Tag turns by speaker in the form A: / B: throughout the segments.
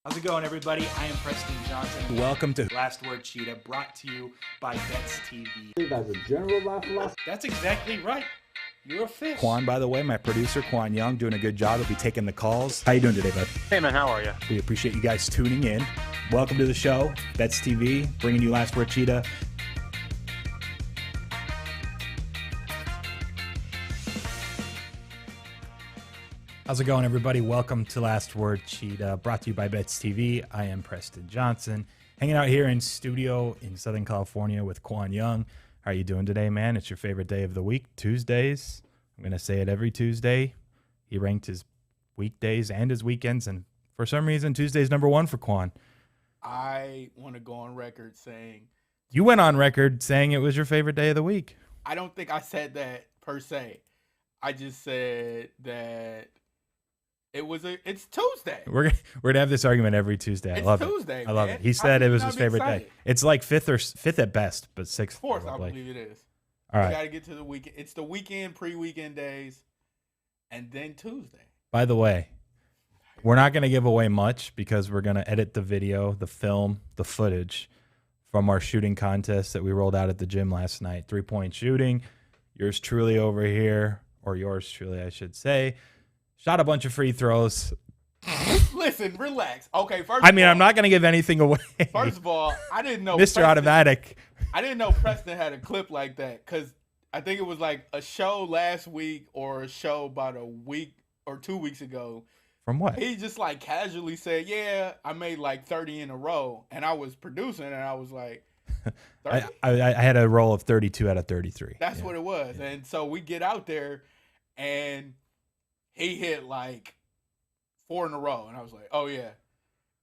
A: How's it going, everybody? I am Preston Johnson. Welcome to Last Word Cheetah, brought to you by Bets TV.
B: That's a general life philosophy.
A: That's exactly right. You're a fish.
C: Qwan, by the way, my producer, Qwan Young, doing a good job. He'll be taking the calls. How you doing today, bud?
D: Hey, man, how are you?
C: We appreciate you guys tuning in. Welcome to the show, Bets TV, bringing you Last Word Cheetah. How's it going, everybody? Welcome to Last Word Cheetah, brought to you by Bets TV. I am Preston Johnson, hanging out here in studio in Southern California with Qwan Young. How are you doing today, man? It's your favorite day of the week, Tuesdays. I'm going to say it every Tuesday. He ranked his weekdays and his weekends, and for some reason, Tuesday's number one for Qwan.
E: I want to go on record saying...
C: You went on record saying it was your favorite day of the week.
E: I don't think I said that per se. I just said that it's Tuesday.
C: We're gonna have this argument every Tuesday. I love
E: Tuesday,
C: it. I love
E: man.
C: it. He said it was his favorite
E: excited.
C: day. It's like fifth at best, but sixth.
E: Fourth, I
C: probably.
E: believe it is.
C: All right.
E: We got to get to the weekend. It's the weekend, pre-weekend days, and then Tuesday.
C: By the way, we're not gonna give away much because we're gonna edit the video, the film, the footage from our shooting contest that we rolled out at the gym last night. 3-point shooting. Yours truly over here, or yours truly, I should say. Shot a bunch of free throws.
E: Listen, relax. Okay,
C: I'm not going to give anything away.
E: First of all, I didn't know
C: Mr. Automatic.
E: I didn't know Preston had a clip like that because I think it was like a show last week or a show about a week or 2 weeks ago.
C: From what?
E: He just like casually said, yeah, I made like 30 in a row. And I was producing and I was like, 30?
C: I had a roll of 32 out of 33.
E: That's what it was. Yeah. And so we get out there and he hit like 4 in a row. And I was like, oh, yeah.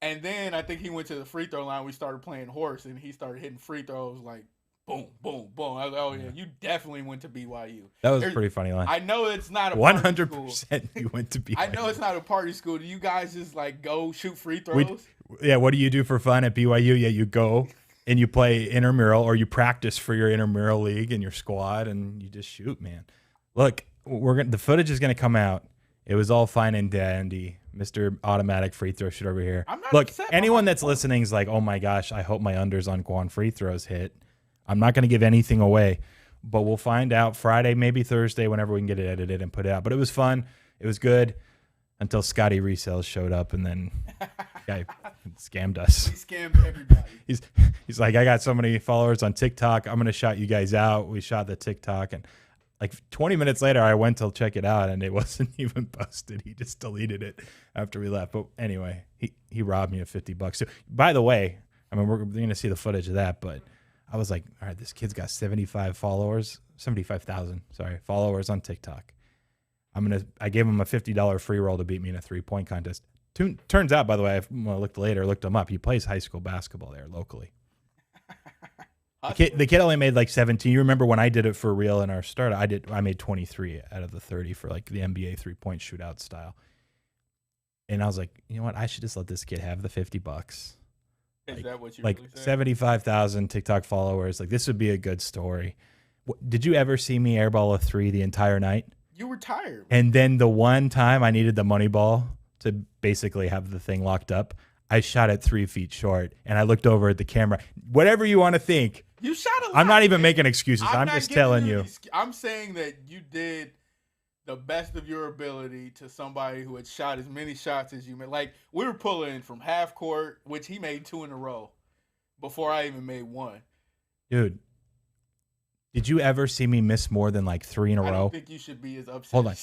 E: And then I think he went to the free throw line. We started playing horse, and he started hitting free throws like boom, boom, boom. I was like, oh, yeah, you definitely went to BYU.
C: That was a pretty funny line.
E: I know it's not a party
C: 100% you went to BYU.
E: I know it's not a party school. Do you guys just like go shoot free throws?
C: What do you do for fun at BYU? Yeah, you go and you play intramural, or you practice for your intramural league and your squad, and you just shoot, man. Look, the footage is going to come out. It was all fine and dandy. Mr. Automatic free throw shooter over here. Look, anyone that's listening is like, oh my gosh, I hope my unders on Qwan free throws hit. I'm not going to give anything away, but we'll find out Friday, maybe Thursday, whenever we can get it edited and put it out. But it was fun. It was good until Scotty Resales showed up, and then guy scammed us.
E: He scammed everybody.
C: He's like, I got so many followers on TikTok. I'm going to shout you guys out. We shot the TikTok, and like 20 minutes later, I went to check it out, and it wasn't even posted. He just deleted it after we left. But anyway, he robbed me of $50. So, by the way, I mean, we're going to see the footage of that, but I was like, all right, this kid's got 75,000 followers on TikTok. I gave him a $50 free roll to beat me in a 3-point contest. Turns out, by the way, I looked him up. He plays high school basketball there locally. The kid only made like 17. You remember when I did it for real in our start? I made 23 out of the 30 for like the NBA 3-point shootout style. And I was like, you know what? I should just let this kid have the $50.
E: Is that what you
C: like
E: really said?
C: 75,000 TikTok followers? Like, this would be a good story. Did you ever see me airball a 3 the entire night?
E: You were tired.
C: And then the one time I needed the money ball to basically have the thing locked up, I shot it 3 feet short, and I looked over at the camera. Whatever you want to think.
E: You shot a lot.
C: I'm not even making excuses. I'm just telling you.
E: I'm saying that you did the best of your ability to somebody who had shot as many shots as you made. Like, we were pulling from half court, which he made 2 in a row before I even made 1.
C: Dude, did you ever see me miss more than like 3 in a row?
E: I don't think you should be as upset.
C: Hold on.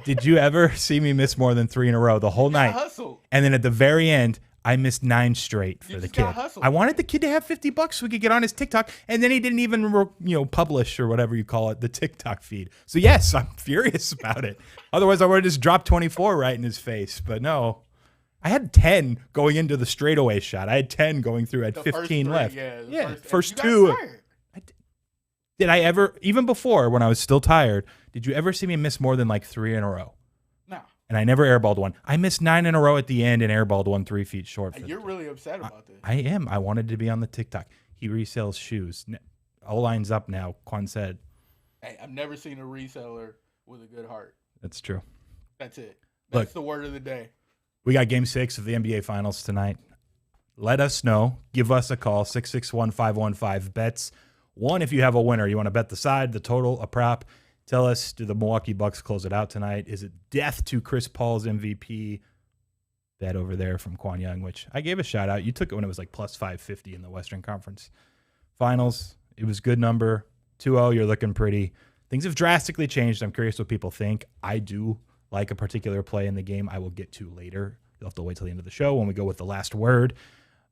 C: Did you ever see me miss more than 3 in a row the whole night?
E: Hustle.
C: And then at the very end, I missed 9 straight for the kid.
E: Hustled.
C: I wanted the kid to have $50 so we could get on his TikTok, and then he didn't even publish, or whatever you call it, the TikTok feed. So yes, I'm furious about it. Otherwise, I would have just dropped 24 right in his face. But no, I had 10 going into the straightaway shot. I had 10 going through. I had 15 left.
E: Yeah,
C: first 2. Did I ever, even before when I was still tired, did you ever see me miss more than like 3 in a row?
E: No.
C: And I never airballed one. I missed 9 in a row at the end and airballed one 3 feet short.
E: You're really upset about this.
C: I am. I wanted to be on the TikTok. He resells shoes. O-line's up now, Qwan said.
E: Hey, I've never seen a reseller with a good heart.
C: That's true.
E: That's it. That's
C: Look,
E: the word of the day.
C: We got Game 6 of the NBA Finals tonight. Let us know. Give us a call, 661-515-BETS. One, if you have a winner, you want to bet the side, the total, a prop. Tell us, do the Milwaukee Bucks close it out tonight? Is it death to Chris Paul's MVP bet over there from Qwan Young, which I gave a shout out. You took it when it was like plus 550 in the Western Conference Finals. It was a good number. 2-0, you're looking pretty. Things have drastically changed. I'm curious what people think. I do like a particular play in the game I will get to later. You'll have to wait till the end of the show when we go with the last word.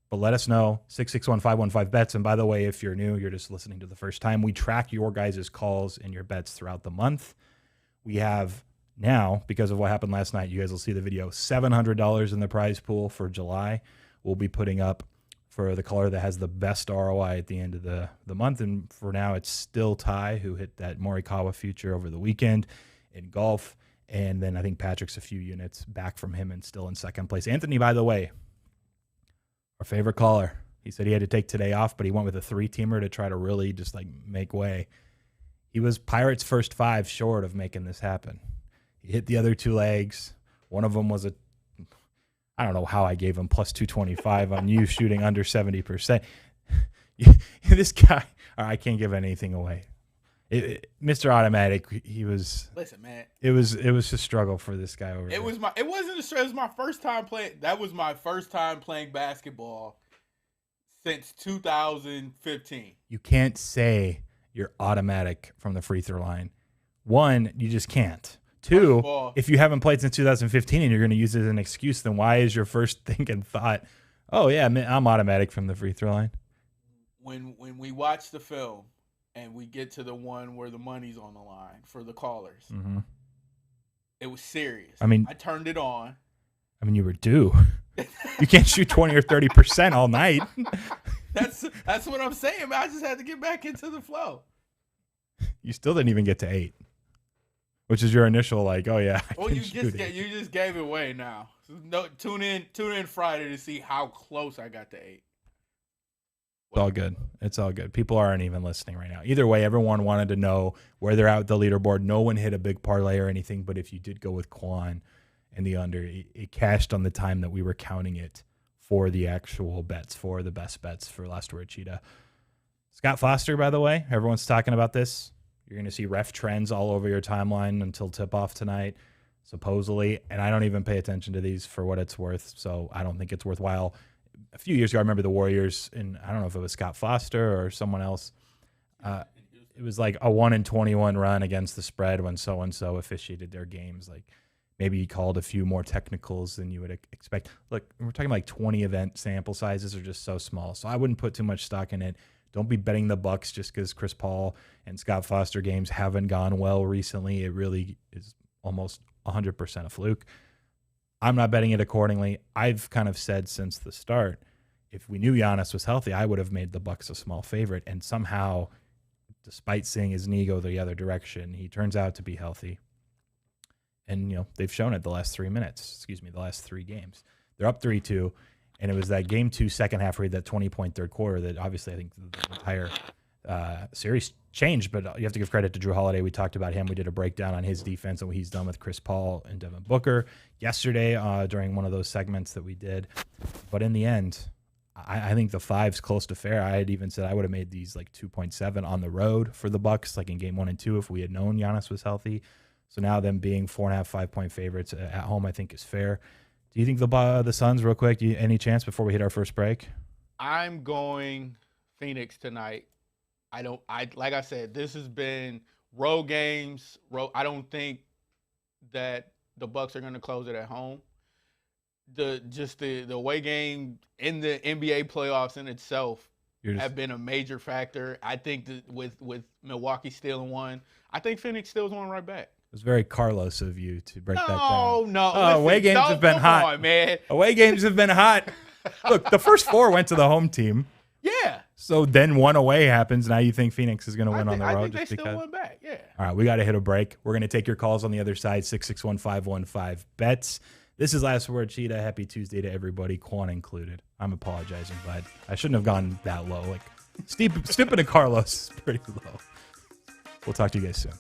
C: But let us know, 661-515-BETS. And by the way, if you're new, you're just listening to the first time, we track your guys' calls and your bets throughout the month. We have now, because of what happened last night, you guys will see the video, $700 in the prize pool for July. We'll be putting up for the caller that has the best ROI at the end of the month. And for now, it's still Ty, who hit that Morikawa future over the weekend in golf. And then I think Patrick's a few units back from him and still in second place. Anthony, by the way, our favorite caller, he said he had to take today off, but he went with a 3-teamer to try to really just like make way. He was Pirates' first 5 short of making this happen. He hit the other 2 legs. One of them was I don't know how I gave him plus 225 on you shooting under 70%. This guy, I can't give anything away. Mr. Automatic, he was.
E: Listen, man.
C: It was a struggle for this guy over there.
E: It wasn't a struggle. It was my first time playing. That was my first time playing basketball since 2015.
C: You can't say you're automatic from the free throw line. One, you just can't. Two, if you haven't played since 2015 and you're going to use it as an excuse, then why is your first thinking thought, oh yeah, I'm automatic from the free throw line?
E: When we watch the film and we get to the one where the money's on the line for the callers, it was serious.
C: I mean,
E: I turned it on.
C: I mean, you were due. You can't shoot 20 or 30% all night.
E: That's what I'm saying, man. I just had to get back into the flow.
C: You still didn't even get to 8. Which is your initial like, oh yeah.
E: Well, you just gave it away now. No, tune in Friday to see how close I got to 8.
C: It's all good. It's all good. People aren't even listening right now. Either way, everyone wanted to know where they're at with the leaderboard. No one hit a big parlay or anything, but if you did go with Qwan and the under, it cashed on the time that we were counting it for the actual bets, for the best bets for Last Word Cheetah. Scott Foster, by the way, everyone's talking about this. You're going to see ref trends all over your timeline until tip-off tonight, supposedly. And I don't even pay attention to these for what it's worth, so I don't think it's worthwhile. A few years ago, I remember the Warriors, and I don't know if it was Scott Foster or someone else. It was like a 1-21 run against the spread when so-and-so officiated their games. Like maybe he called a few more technicals than you would expect. Look, we're talking like 20 event sample sizes are just so small, so I wouldn't put too much stock in it. Don't be betting the Bucks just because Chris Paul and Scott Foster games haven't gone well recently. It really is almost 100% a fluke. I'm not betting it accordingly. I've kind of said since the start, if we knew Giannis was healthy, I would have made the Bucks a small favorite. And somehow, despite seeing his knee go the other direction, he turns out to be healthy. And, they've shown it the last 3 games. They're up 3-2. And it was that game 2 second half read, that 20-point third quarter that obviously I think the entire series changed. But you have to give credit to Drew Holiday. We talked about him. We did a breakdown on his defense and what he's done with Chris Paul and Devin Booker yesterday during one of those segments that we did. But in the end, I think the 5's close to fair. I had even said I would have made these like 2.7 on the road for the Bucks, like in game 1 and 2 if we had known Giannis was healthy. So now them being 4.5, 5-point favorites at home, I think is fair. Do you think the Suns, real quick, any chance before we hit our first break?
E: I'm going Phoenix tonight. Like I said, this has been road games. I don't think that the Bucks are going to close it at home. The away game in the NBA playoffs in itself have been a major factor. I think that with Milwaukee stealing one, I think Phoenix steals one right back.
C: It was very Carlos of you to break that down.
E: No.
C: Away games have been hot.
E: On, man.
C: Away games have been hot. Look, the first 4 went to the home team.
E: Yeah.
C: So then one away happens. Now you think Phoenix is going to win on the road?
E: I think they still won back, yeah.
C: All right, we got to hit a break. We're going to take your calls on the other side, 661-515-BETS. This is Last Word Cheetah. Happy Tuesday to everybody, Qwan included. I'm apologizing, but I shouldn't have gone that low. Like, Stippen and Carlos is pretty low. We'll talk to you guys soon.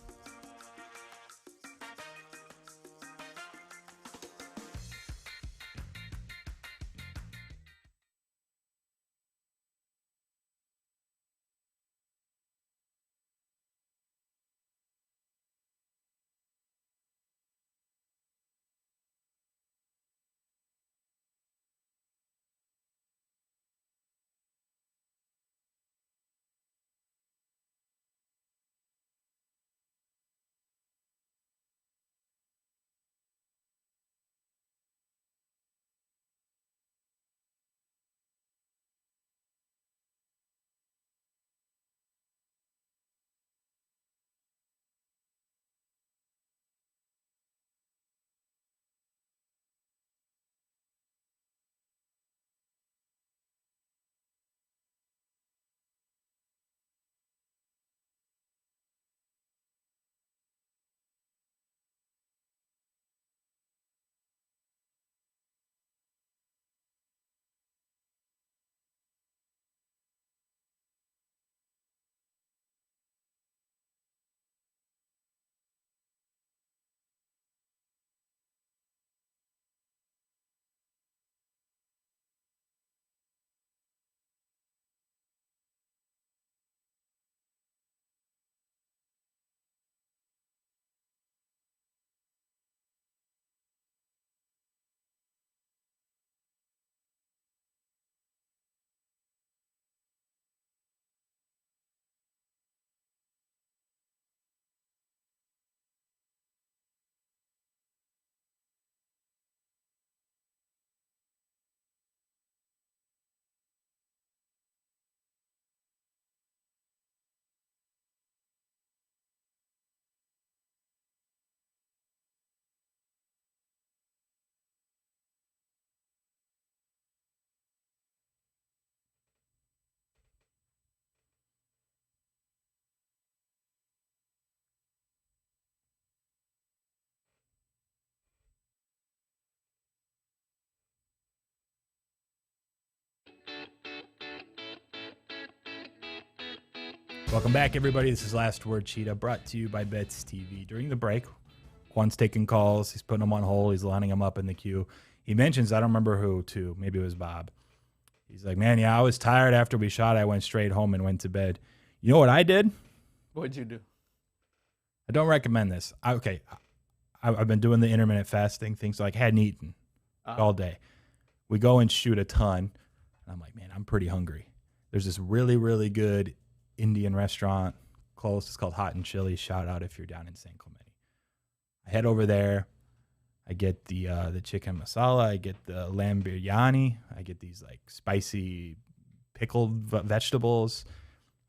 C: Welcome back, everybody. This is Last Word Cheetah, brought to you by Bets TV. During the break, Qwan's taking calls. He's putting them on hold. He's lining them up in the queue. He mentions, I don't remember who, too. Maybe it was Bob. He's like, man, yeah, I was tired after we shot. I went straight home and went to bed. You know what I did?
E: What'd you do?
C: I don't recommend this. I've been doing the intermittent fasting things, like hadn't eaten all day. We go and shoot a ton. And I'm like, man, I'm pretty hungry. There's this really, really good Indian restaurant close. It's called Hot and Chili. Shout out if you're down in San Clemente. I head over there. I get the chicken masala. I get the lamb biryani. I get these like spicy pickled vegetables.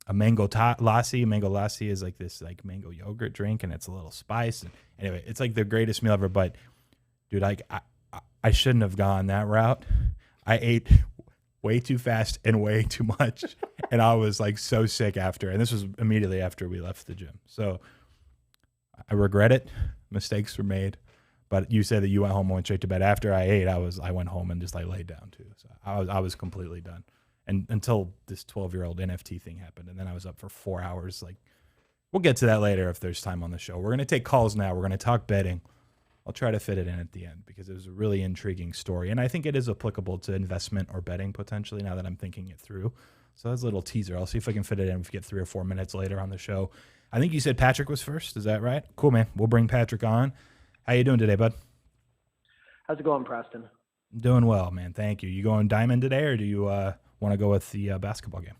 C: A mango lassi. Mango lassi is like this like mango yogurt drink, and it's a little spice. And anyway, it's like the greatest meal ever. But dude, I shouldn't have gone that route. I ate way too fast and way too much, and I was like so sick after. And this was immediately after we left the gym. So I regret it. Mistakes were made. But you said that you went home and went straight to bed. After I ate, I went home and just like laid down too. So I was completely done. And until this 12-year-old NFT thing happened, and then I was up for 4 hours. Like, we'll get to that later if there's time on the show. We're going to take calls now. We're going to talk betting. I'll try to fit it in at the end because it was a really intriguing story. And I think it is applicable to investment or betting potentially now that I'm thinking it through. So that's a little teaser. I'll see if I can fit it in if we get 3 or 4 minutes later on the show. I think you said Patrick was first. Is that right? Cool, man. We'll bring Patrick on. How you doing today, bud?
B: How's it going, Preston?
C: Doing well, man. Thank you. You going diamond today, or do you want to go with the basketball game?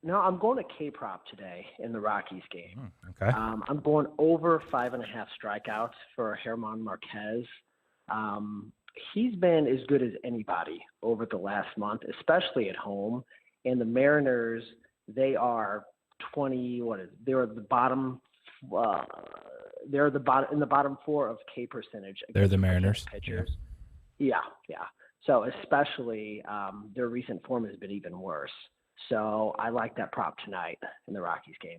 B: No, I'm going to K-prop today in the Rockies game.
C: Okay.
B: I'm going over 5.5 strikeouts for German Marquez. He's been as good as anybody over the last month, especially at home. And the Mariners, they are 20. They're the bottom. They're the bottom in the bottom 4 of K percentage.
C: They're the Mariners
B: pitchers. Yeah. So especially their recent form has been even worse. So I like that prop tonight in the Rockies game.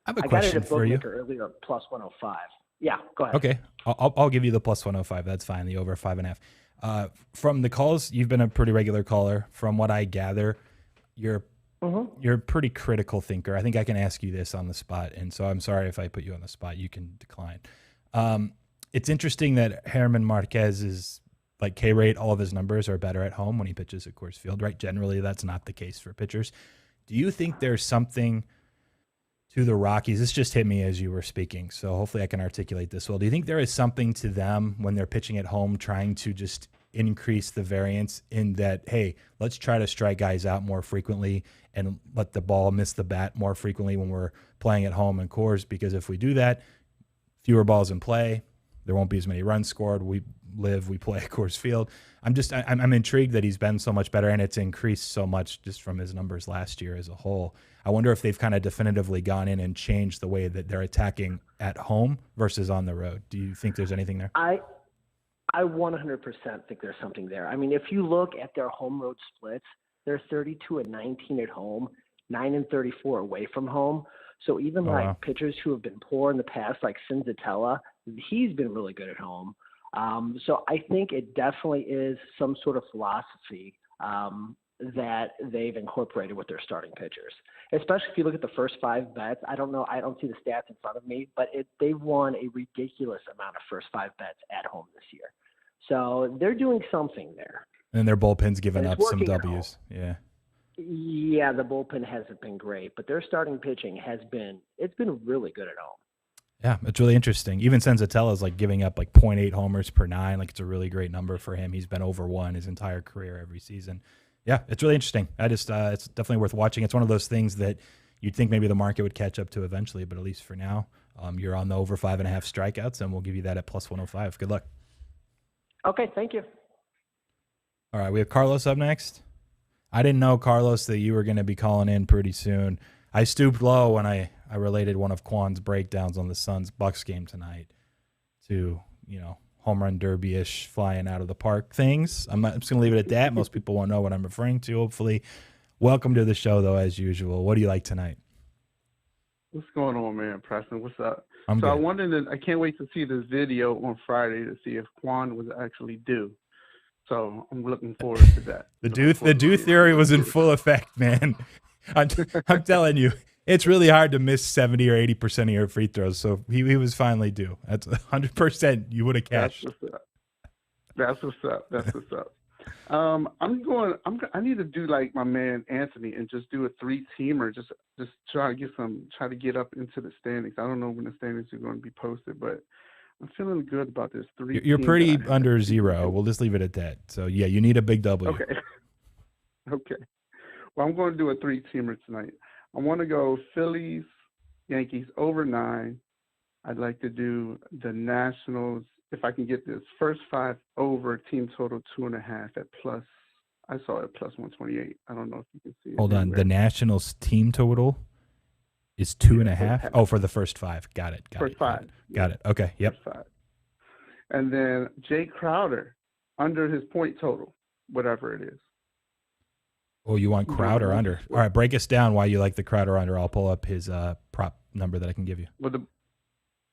C: I have a question for you.
B: I got it at bookmaker earlier, plus 105. Yeah, go ahead.
C: Okay, I'll give you the plus 105. That's fine. The over 5.5. From the calls, you've been a pretty regular caller. From what I gather, you're a pretty critical thinker. I think I can ask you this on the spot, and so I'm sorry if I put you on the spot. You can decline. It's interesting that German Marquez is like K-rate. All of his numbers are better at home when he pitches at Coors Field, right? Generally, that's not the case for pitchers. Do you think there's something to the Rockies? This just hit me as you were speaking, so hopefully I can articulate this well. Do you think there is something to them when they're pitching at home trying to just increase the variance in that, hey, let's try to strike guys out more frequently and let the ball miss the bat more frequently when we're playing at home in Coors? Because if we do that, fewer balls in play, there won't be as many runs scored. We play at Coors Field. I'm intrigued that he's been so much better, and it's increased so much just from his numbers last year as a whole. I wonder if they've kind of definitively gone in and changed the way that they're attacking at home versus on the road. Do you think there's anything there?
B: I 100% think there's something there. I mean, if you look at their home road splits, they're 32-19 at home, 9-34 away from home. So even pitchers who have been poor in the past, like Senzatella, he's been really good at home. So I think it definitely is some sort of philosophy that they've incorporated with their starting pitchers. Especially if you look at the first 5 bets. I don't know. I don't see the stats in front of me, but they've won a ridiculous amount of first 5 bets at home this year. So they're doing something there.
C: And their bullpen's given up some W's. Yeah.
B: Yeah, the bullpen hasn't been great, but their starting pitching it's been really good at home.
C: Yeah, it's really interesting. Even Senzatella is like giving up like 0.8 homers per 9. Like, it's a really great number for him. He's been over 1 his entire career every season. Yeah, it's really interesting. It's definitely worth watching. It's one of those things that you'd think maybe the market would catch up to eventually, but at least for now, you're on the over 5.5 strikeouts, and we'll give you that at plus 105. Good luck.
B: Okay, thank you.
C: All right, we have Carlos up next. I didn't know, Carlos, that you were going to be calling in pretty soon. I stooped low when I related one of Qwan's breakdowns on the Suns-Bucks game tonight to, home run derby-ish flying out of the park things. I'm just going to leave it at that. Most people won't know what I'm referring to, hopefully. Welcome to the show, though, as usual. What do you like tonight?
D: What's going on, man? Preston, what's up?
C: I'm good.
D: I can't wait to see this video on Friday to see if Qwan was actually due. So I'm looking forward to that.
C: The due theory was in full effect, man. I'm telling you, it's really hard to miss 70 or 80% of your free throws. So he was finally due. That's 100%. You would have cashed.
D: That's what's up. That's what's up. I need to do like my man Anthony and just do a 3-teamer. Just try to get up into the standings. I don't know when the standings are going to be posted, but I'm feeling good about this 3.
C: You're pretty under 0. We'll just leave it at that. So yeah, you need a big W.
D: Okay. Okay. Well, I'm going to do a 3-teamer tonight. I want to go Phillies, Yankees over 9. I'd like to do the Nationals. If I can get this first 5 over, team total 2.5 at plus. I saw it plus 128. I don't know if you can see it.
C: Hold on. The Nationals team total is 2.5. Oh, for the first 5. Got it.
D: First 5.
C: Got it. Okay. Yep.
D: First 5. And then Jay Crowder under his point total, whatever it is.
C: Oh, you want Crowder under? All right. Break us down why you like the Crowder under. I'll pull up his prop number that I can give you.
D: Well,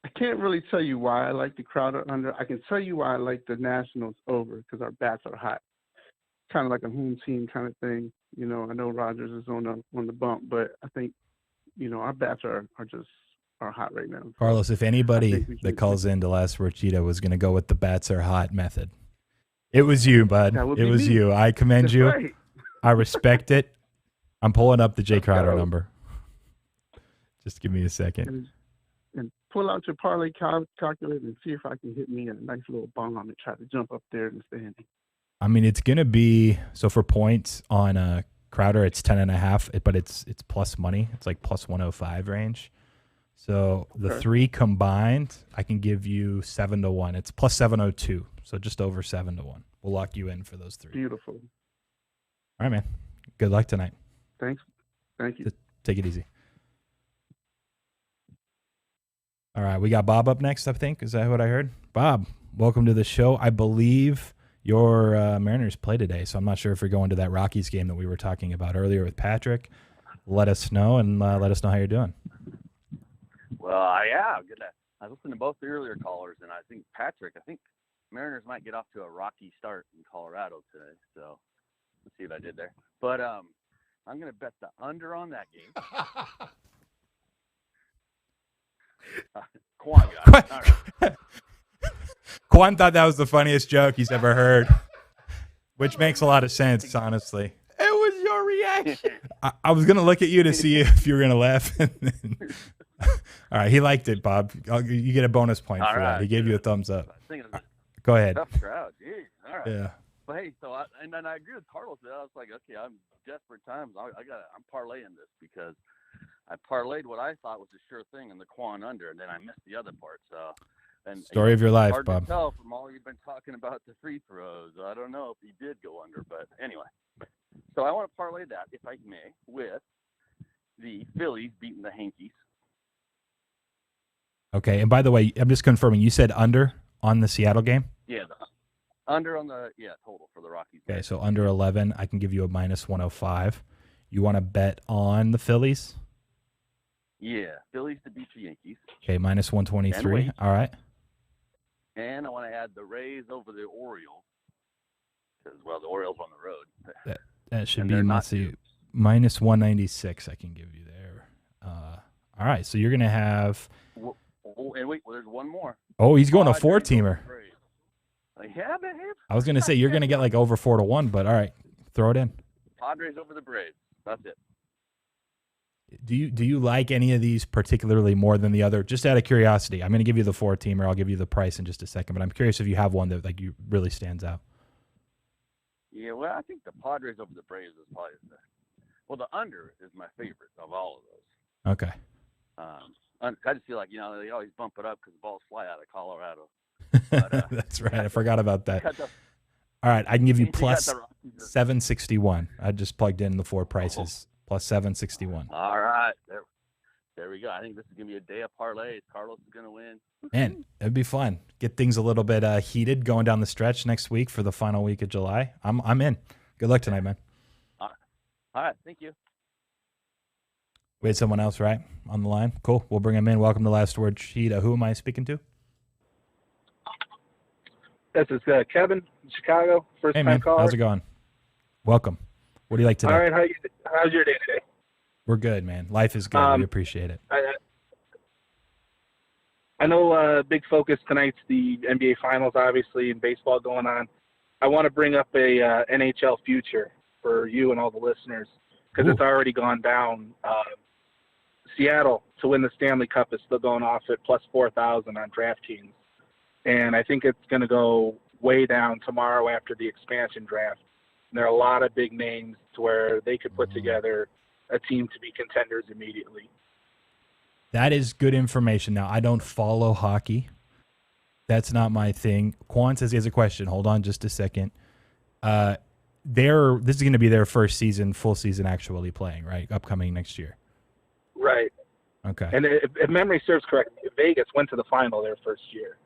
D: I can't really tell you why I like the Crowder under. I can tell you why I like the Nationals over because our bats are hot. Kind of like a home team kind of thing. You know, I know Rogers is on the bump, but I think, you know, our bats are hot right now.
C: Carlos, if anybody that calls in to Last Word Cheetah was going to go with the bats are hot method, it was you, bud. It was you. I commend you. Right. I respect it. I'm pulling up the Jay Crowder number. Just give me a second.
D: And pull out your parlay calculator and see if I can hit me a nice little bomb and try to jump up there in the standing.
C: I mean, it's going to be, so for points on Crowder, it's 10.5, but it's plus money. It's like plus 105 range. So the 3 combined, I can give you 7-1. It's plus 702, so just over 7-1. We'll lock you in for those 3.
D: Beautiful.
C: All right, man. Good luck tonight.
D: Thanks. Thank you.
C: Take it easy. All right, we got Bob up next, I think. Is that what I heard? Bob, welcome to the show. I believe your Mariners play today, so I'm not sure if you're going to that Rockies game that we were talking about earlier with Patrick. Let us know, and let us know how you're doing.
F: Well, yeah, good. I listened to both the earlier callers, and I think Mariners might get off to a rocky start in Colorado today, so let's see what I did there. But I'm going to bet the under on that game. Qwan got it.
C: Qwan thought that was the funniest joke he's ever heard, which makes a lot of sense, honestly.
E: It was your reaction.
C: I was going to look at you to see if you were going to laugh. All right, he liked it, Bob. You get a bonus point for that. He gave you a thumbs up. Go ahead.
F: Tough crowd. Jeez. All right.
C: Yeah.
F: But hey, and then I agree with Carlos. I was like, okay, I'm desperate times. I'm parlaying this because I parlayed what I thought was a sure thing in the Qwan under, and then I missed the other part. So,
C: story of your life,
F: hard
C: Bob.
F: To tell from all you've been talking about the free throws. I don't know if he did go under, but anyway. So I want to parlay that, if I may, with the Phillies beating the Yankees.
C: Okay, and by the way, I'm just confirming. You said under on the Seattle game?
F: Yeah, under on the total for the Rockies.
C: Okay, so under 11, I can give you a minus 105. You want to bet on the Phillies?
F: Yeah, Phillies to beat the Yankees.
C: Okay, minus 123. All right.
F: And I want to add the Rays over the Orioles because, well, the Orioles on the road.
C: That should be, let's see, minus 196 I can give you there. All right, so you're going to have...
F: And wait, there's one more.
C: Oh, he's going a 4-teamer.
F: Yeah, babe.
C: I was going to say you're going to get like over 4-1, but all right, throw it in.
F: Padres over the Braves. That's it.
C: Do you like any of these particularly more than the other? Just out of curiosity, I'm going to give you the 4-teamer. I'll give you the price in just a second, but I'm curious if you have one that like you really stands out.
F: Yeah, well, I think the Padres over the Braves is probably the under is my favorite of all of those.
C: Okay.
F: I just feel like, they always bump it up because the balls fly out of Colorado. But,
C: that's right. I forgot about that. All right. I can give you plus 761. I just plugged in the 4 prices. Plus 761.
F: All right. There we go. I think this is going to be a day of parlays. Carlos is going to win.
C: Man, it'd be fun. Get things a little bit heated going down the stretch next week for the final week of July. I'm in. Good luck tonight, man.
F: All right. Thank you.
C: We had someone else, right, on the line? Cool. We'll bring him in. Welcome to Last Word Cheetah. Who am I speaking to?
G: This is Kevin in Chicago. First
C: hey,
G: time
C: man.
G: caller.
C: How's it going? Welcome. What do you like today?
G: All right. How's your day today?
C: We're good, man. Life is good. We appreciate it.
G: I know big focus tonight's the NBA Finals, obviously, and baseball going on. I want to bring up a NHL future for you and all the listeners because it's already gone down. Seattle to win the Stanley Cup is still going off at plus 4,000 on DraftKings. And I think it's going to go way down tomorrow after the expansion draft. And there are a lot of big names to where they could put together a team to be contenders immediately.
C: That is good information. Now, I don't follow hockey. That's not my thing. Qwan says he has a question. Hold on just a second. This is going to be their first season, full season actually playing, right? Upcoming next year.
G: Right.
C: Okay.
G: And if memory serves correctly, Vegas went to the final their first year.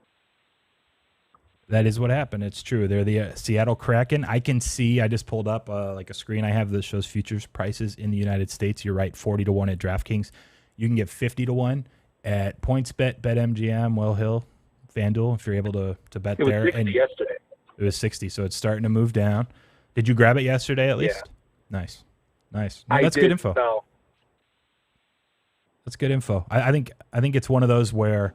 C: That is what happened. It's true. They're the Seattle Kraken. I can see. I just pulled up like a screen I have that shows futures prices in the United States. You're right, 40-1 at DraftKings. You can get 50-1 at PointsBet, BetMGM, Well Hill, FanDuel if you're able to bet there.
G: It was 60 yesterday.
C: It was 60, so it's starting to move down. Did you grab it yesterday at least?
G: Yeah.
C: Nice. No, that's good info.
G: So.
C: That's good info. I think it's one of those where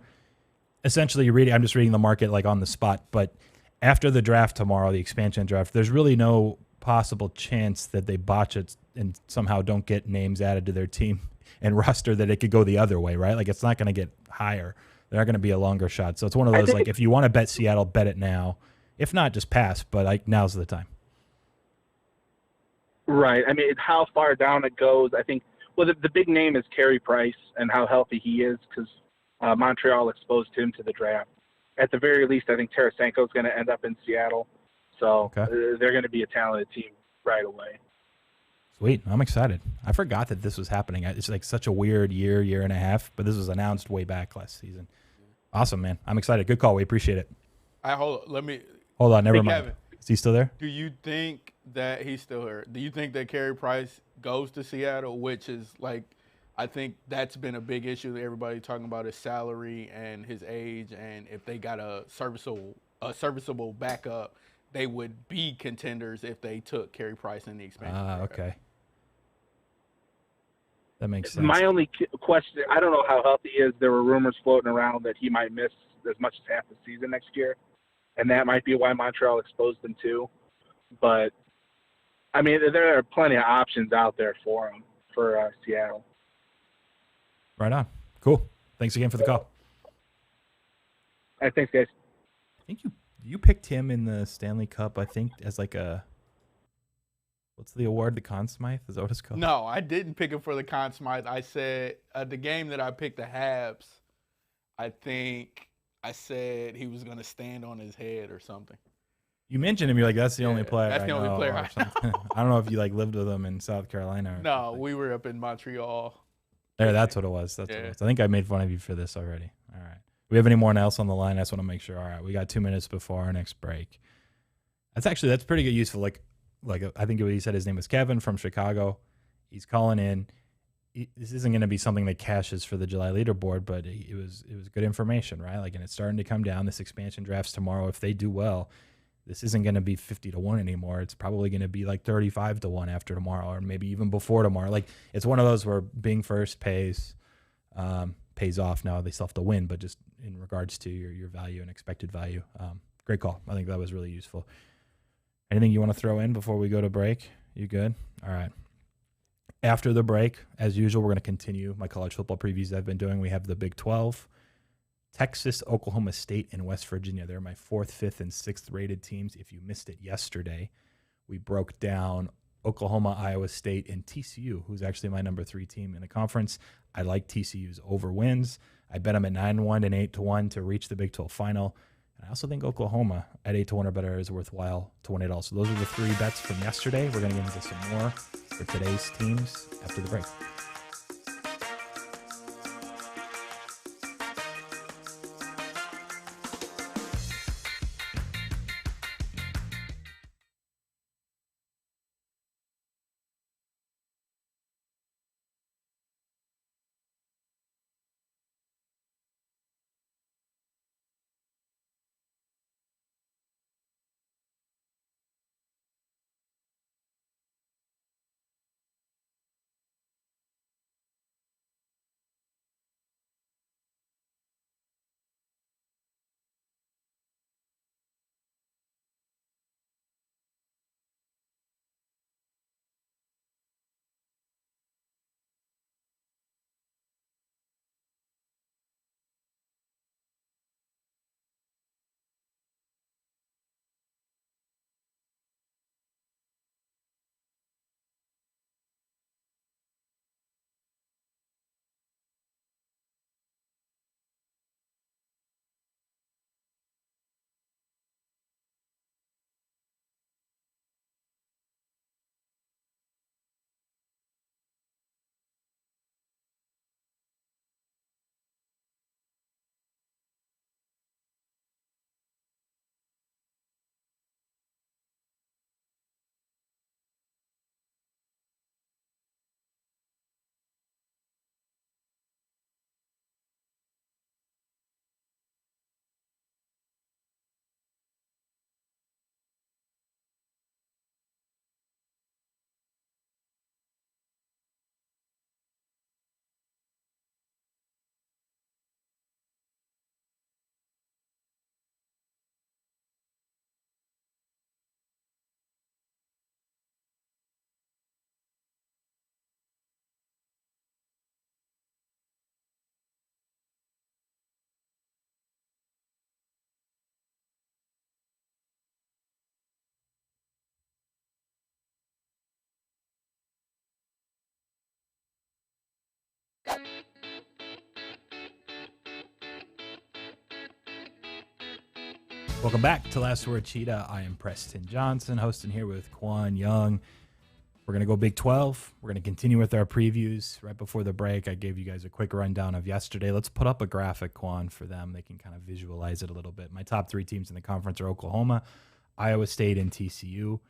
C: essentially I'm just reading the market like on the spot, but after the draft tomorrow, the expansion draft, there's really no possible chance that they botch it and somehow don't get names added to their team and roster that it could go the other way, right? Like it's not going to get higher. They're not going to be a longer shot. So it's one of those like if you want to bet Seattle, bet it now. If not, just pass. But like now's the time.
G: Right. I mean, how far down it goes, I think. Well, the big name is Carey Price and how healthy he is because Montreal exposed him to the draft. At the very least, I think Tarasenko is going to end up in Seattle. So they're going to be a talented team right away.
C: Sweet. I'm excited. I forgot that this was happening. It's like such a weird year and a half, but this was announced way back last season. Awesome, man. I'm excited. Good call. We appreciate it.
E: Hold
C: on. Never mind.
E: Kevin,
C: is he still there?
E: Do you think that he's still here? Do you think that Carey Price goes to Seattle, which is like, I think that's been a big issue that everybody talking about his salary and his age, and if they got a serviceable backup, they would be contenders if they took Carey Price in the expansion.
C: Okay. That makes sense.
G: My only question, I don't know how healthy he is. There were rumors floating around that he might miss as much as half the season next year, and that might be why Montreal exposed him too. But, I mean, there are plenty of options out there for him, for Seattle.
C: Right on. Cool. Thanks again for the call.
G: All right, thanks, guys.
C: I think you picked him in the Stanley Cup, I think, as like a – what's the award? The Conn Smythe? Is that what it's called?
E: No, I didn't pick him for the Conn Smythe. I said the game that I picked the Habs, I think I said he was going to stand on his head or something.
C: You mentioned him. You're like, that's the only player
E: That's the only player I know.
C: I don't know if you like lived with him in South Carolina.
E: No, we were up in Montreal.
C: There, that's what it was. That's what it was. I think I made fun of you for this already. All right. Do we have any more else on the line? I just want to make sure. All right. We got 2 minutes before our next break. That's pretty good. Useful. Like I think what he said his name was Kevin from Chicago. He's calling in. This isn't going to be something that cashes for the July leaderboard, but it was good information, right? Like, and it's starting to come down. This expansion drafts tomorrow. If they do well, this isn't going to be 50-1 anymore. It's probably going to be like 35-1 after tomorrow, or maybe even before tomorrow. Like, it's one of those where being first pays off. Now they still have to win, but just in regards to your value and expected value. Great call. I think that was really useful. Anything you want to throw in before we go to break? You good? All right. After the break, as usual, we're going to continue my college football previews I've been doing. We have the Big 12, Texas, Oklahoma State, and West Virginia. They're my 4th, 5th, and 6th rated teams. If you missed it yesterday, we broke down Oklahoma, Iowa State, and TCU, who's actually my number 3 team in the conference. I like TCU's over wins. I bet them at 9-1 and 8-1 to reach the Big 12 final. And I also think Oklahoma at 8-1 or better is worthwhile to win it all. So those are the 3 bets from yesterday. We're going to get into some more for today's teams after the break. Welcome back to Last Word Cheetah. I am Preston Johnson, hosting here with Qwan Young. We're going to go Big 12. We're going to continue with our previews. Right before the break, I gave you guys a quick rundown of yesterday. Let's put up a graphic, Qwan, for them. They can kind of visualize it a little bit. My top 3 teams in the conference are Oklahoma, Iowa State, and TCU.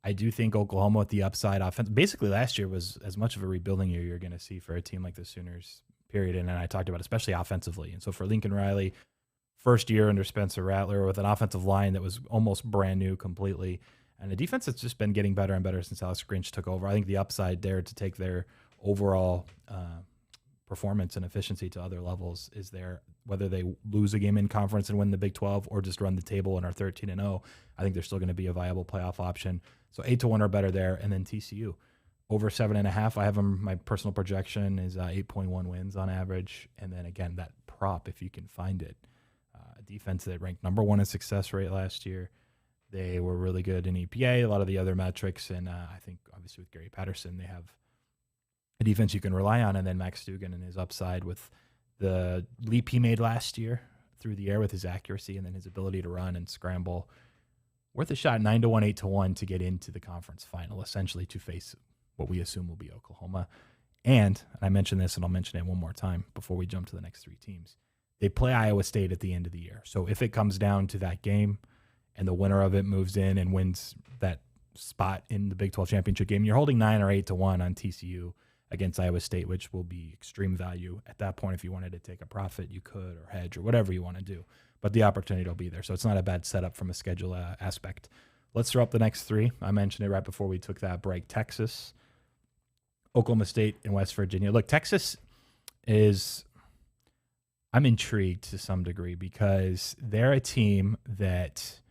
C: I do think Oklahoma with the upside offense. Basically, last year was as much of a rebuilding year you're going to see for a team like the Sooners, period. And then I talked about especially offensively. And so for Lincoln Riley, first year under Spencer Rattler with an offensive line that was almost brand new completely. And the defense has just been getting better and better since Alex Grinch took over. I think the upside there to take their overall performance and efficiency to other levels is there. Whether they lose a game in conference and win the Big 12 or just run the table and are 13-0, I think they're still going to be a viable playoff option. So 8-1 or better there. And then TCU over 7.5. I have them. My personal projection is 8.1 wins on average. And then again, that prop, if you can find it. Defense that ranked number 1 in success rate last year. They were really good in EPA, a lot of the other metrics, and I think obviously with Gary Patterson, they have a defense you can rely on, and then Max Duggan and his upside with the leap he made last year through the air with his accuracy and then his ability to run and scramble. Worth a shot, 9-1, 8-1 to get into the conference final, essentially to face what we assume will be Oklahoma. And I mentioned this, and I'll mention it one more time before we jump to the next 3 teams. They play Iowa State at the end of the year. So if it comes down to that game and the winner of it moves in and wins that spot in the Big 12 championship game, you're holding 9 or 8-1 on TCU against Iowa State, which will be extreme value at that point. If you wanted to take a profit, you could, or hedge, or whatever you want to do. But the opportunity will be there. So it's not a bad setup from a schedule aspect. Let's throw up the next 3. I mentioned it right before we took that break. Texas, Oklahoma State, and West Virginia. Look, Texas is... I'm intrigued to some degree because they're a team that,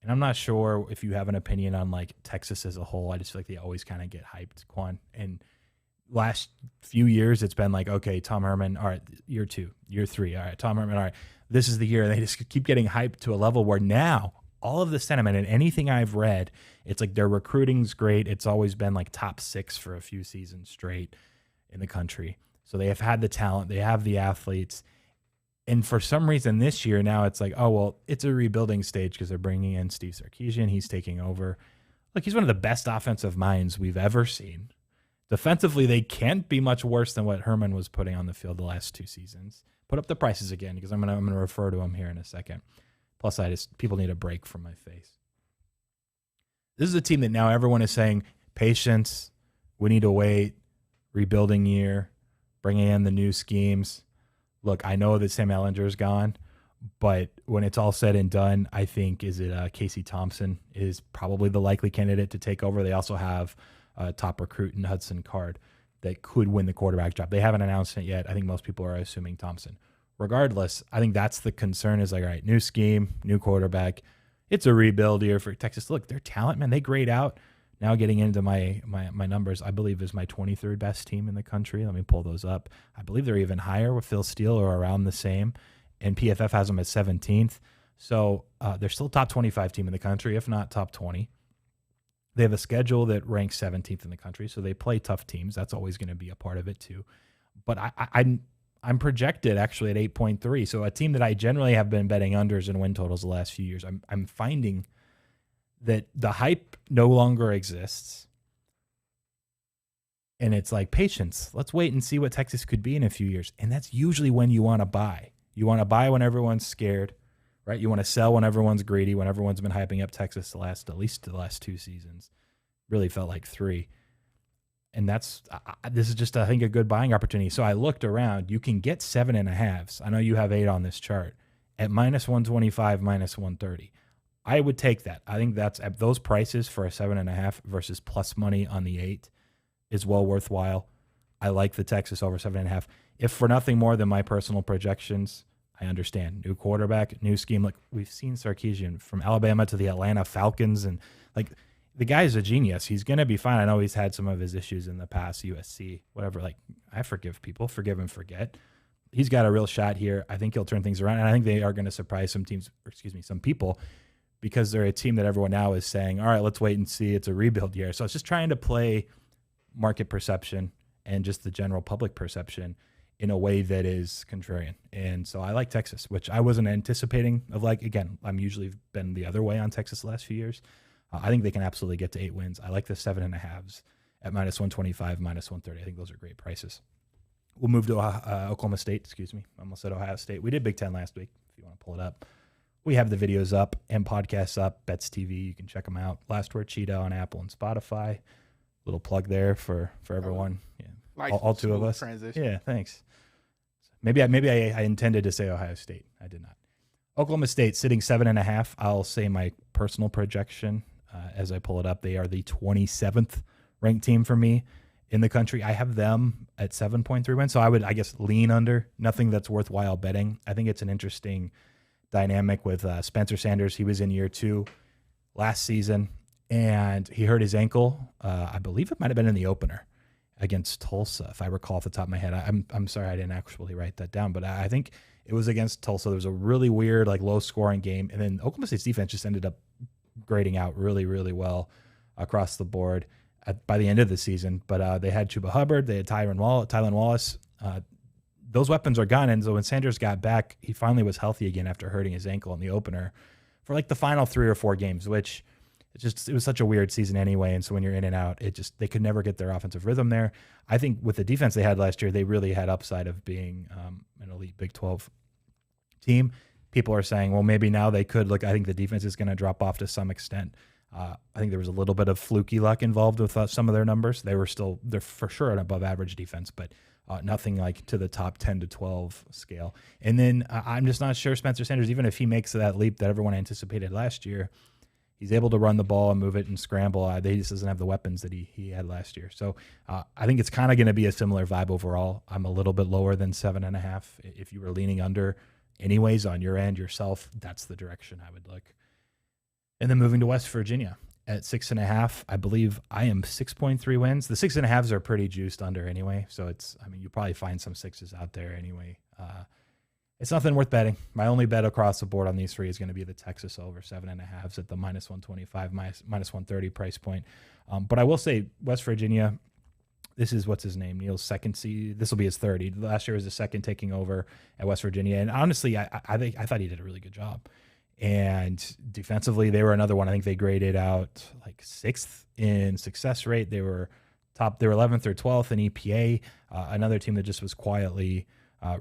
C: and I'm not sure if you have an opinion on like Texas as a whole. I just feel like they always kind of get hyped, Qwan. And last few years, it's been like, okay, Tom Herman, all right, year 2, year 3, all right, Tom Herman, all right, this is the year. And they just keep getting hyped to a level where now all of the sentiment and anything I've read, it's like their recruiting's great. It's always been like top 6 for a few seasons straight in the country. So they have had the talent, they have the athletes. And for some reason this year, now it's like, oh, well, it's a rebuilding stage because they're bringing in Steve Sarkisian. He's taking over. Look, he's one of the best offensive minds we've ever seen. Defensively, they can't be much worse than what Herman was putting on the field the last 2 seasons. Put up the prices again because I'm gonna refer to him here in a second. Plus, people need a break from my face. This is a team that now everyone is saying, patience, we need to wait, rebuilding year, bringing in the new schemes. Look, I know that Sam Ehlinger's gone, but when it's all said and done, I think Casey Thompson is probably the likely candidate to take over. They also have a top recruit in Hudson Card that could win the quarterback job. They haven't announced it yet. I think most people are assuming Thompson. Regardless, I think that's the concern is like, all right, new scheme, new quarterback. It's a rebuild year for Texas. Look, their talent, man, they grade out. Now getting into my numbers, I believe is my 23rd best team in the country. Let me pull those up. I believe they're even higher with Phil Steele or around the same. And PFF has them at 17th. So they're still top 25 team in the country, if not top 20. They have a schedule that ranks 17th in the country, so they play tough teams. That's always going to be a part of it too. But I'm projected actually at 8.3. So a team that I generally have been betting unders and win totals the last few years. I'm finding that the hype no longer exists. And it's like, patience. Let's wait and see what Texas could be in a few years. And that's usually when you want to buy. You want to buy when everyone's scared, right? You want to sell when everyone's greedy, when everyone's been hyping up Texas at least the last 2 seasons. Really felt like 3. And this is just, I think, a good buying opportunity. So I looked around. You can get 7.5s. I know you have 8 on this chart at -125, -130. I would take that. I think that's at those prices for a 7.5 versus plus money on the 8 is well worthwhile. I like the Texas over 7.5. If for nothing more than my personal projections, I understand. New quarterback, new scheme. Like we've seen Sarkisian from Alabama to the Atlanta Falcons, and like the guy's a genius. He's going to be fine. I know he's had some of his issues in the past, USC, whatever. Like I forgive people, forgive and forget. He's got a real shot here. I think he'll turn things around, and I think they are going to surprise some people. Because they're a team that everyone now is saying, all right, let's wait and see. It's a rebuild year. So it's just trying to play market perception and just the general public perception. in a way that is contrarian. And so I like Texas, which I wasn't anticipating of. Like, again, I'm usually been the other way on Texas the last few years. I think they can absolutely get to 8 wins. I like the 7.5s at -125, -130. I think those are great prices. We'll move to Oklahoma State. Excuse me. I almost said Ohio State. We did Big Ten last week, if you want to pull it up. We have the videos up and podcasts up, Bets TV. You can check them out. Last Word Cheetah on Apple and Spotify. Little plug there for everyone. Yeah.
E: Nice,
C: all two of us.
E: Transition.
C: Yeah, thanks. Maybe I intended to say Ohio State. I did not. Oklahoma State sitting 7.5. I'll say my personal projection as I pull it up. They are the 27th ranked team for me in the country. I have them at 7.3 wins. So I would, I guess, lean under. Nothing that's worthwhile betting. I think it's an interesting dynamic with Spencer Sanders. He was in year 2 last season, and he hurt his ankle. I believe it might have been in the opener against Tulsa, if I recall off the top of my head. I'm sorry I didn't actually write that down, but I think it was against Tulsa. There was a really weird, like, low-scoring game, and then Oklahoma State's defense just ended up grading out really, really well across the board by the end of the season. But they had Chuba Hubbard, they had Tylan Wallace. Those weapons are gone, and so when Sanders got back, he finally was healthy again after hurting his ankle in the opener for like the final 3 or 4 games, which it was such a weird season anyway. And so when you're in and out, they could never get their offensive rhythm there. I think with the defense they had last year, they really had upside of being an elite Big 12 team. People are saying, well, maybe now they could look. I think the defense is going to drop off to some extent. I think there was a little bit of fluky luck involved with some of their numbers. They're for sure an above average defense, but nothing like to the top 10 to 12 scale. And then I'm just not sure Spencer Sanders, even if he makes that leap that everyone anticipated last year, he's able to run the ball and move it and scramble. He just doesn't have the weapons that he had last year. So I think it's kind of going to be a similar vibe overall. I'm a little bit lower than 7.5. If you were leaning under anyways on your end yourself, that's the direction I would look. And then moving to West Virginia at 6.5, I believe I am 6.3 wins. The 6.5s are pretty juiced under anyway. So you probably find some 6s out there anyway. It's nothing worth betting. My only bet across the board on these 3 is going to be the Texas over 7.5s at the -125, -130 price point. But I will say West Virginia, this is what's his name, Neal's second seed. This will be his third. Last year was the second taking over at West Virginia. And honestly, I thought he did a really good job. And defensively, they were another one. I think they graded out like 6th in success rate. They were 11th or 12th in EPA. Another team that just was quietly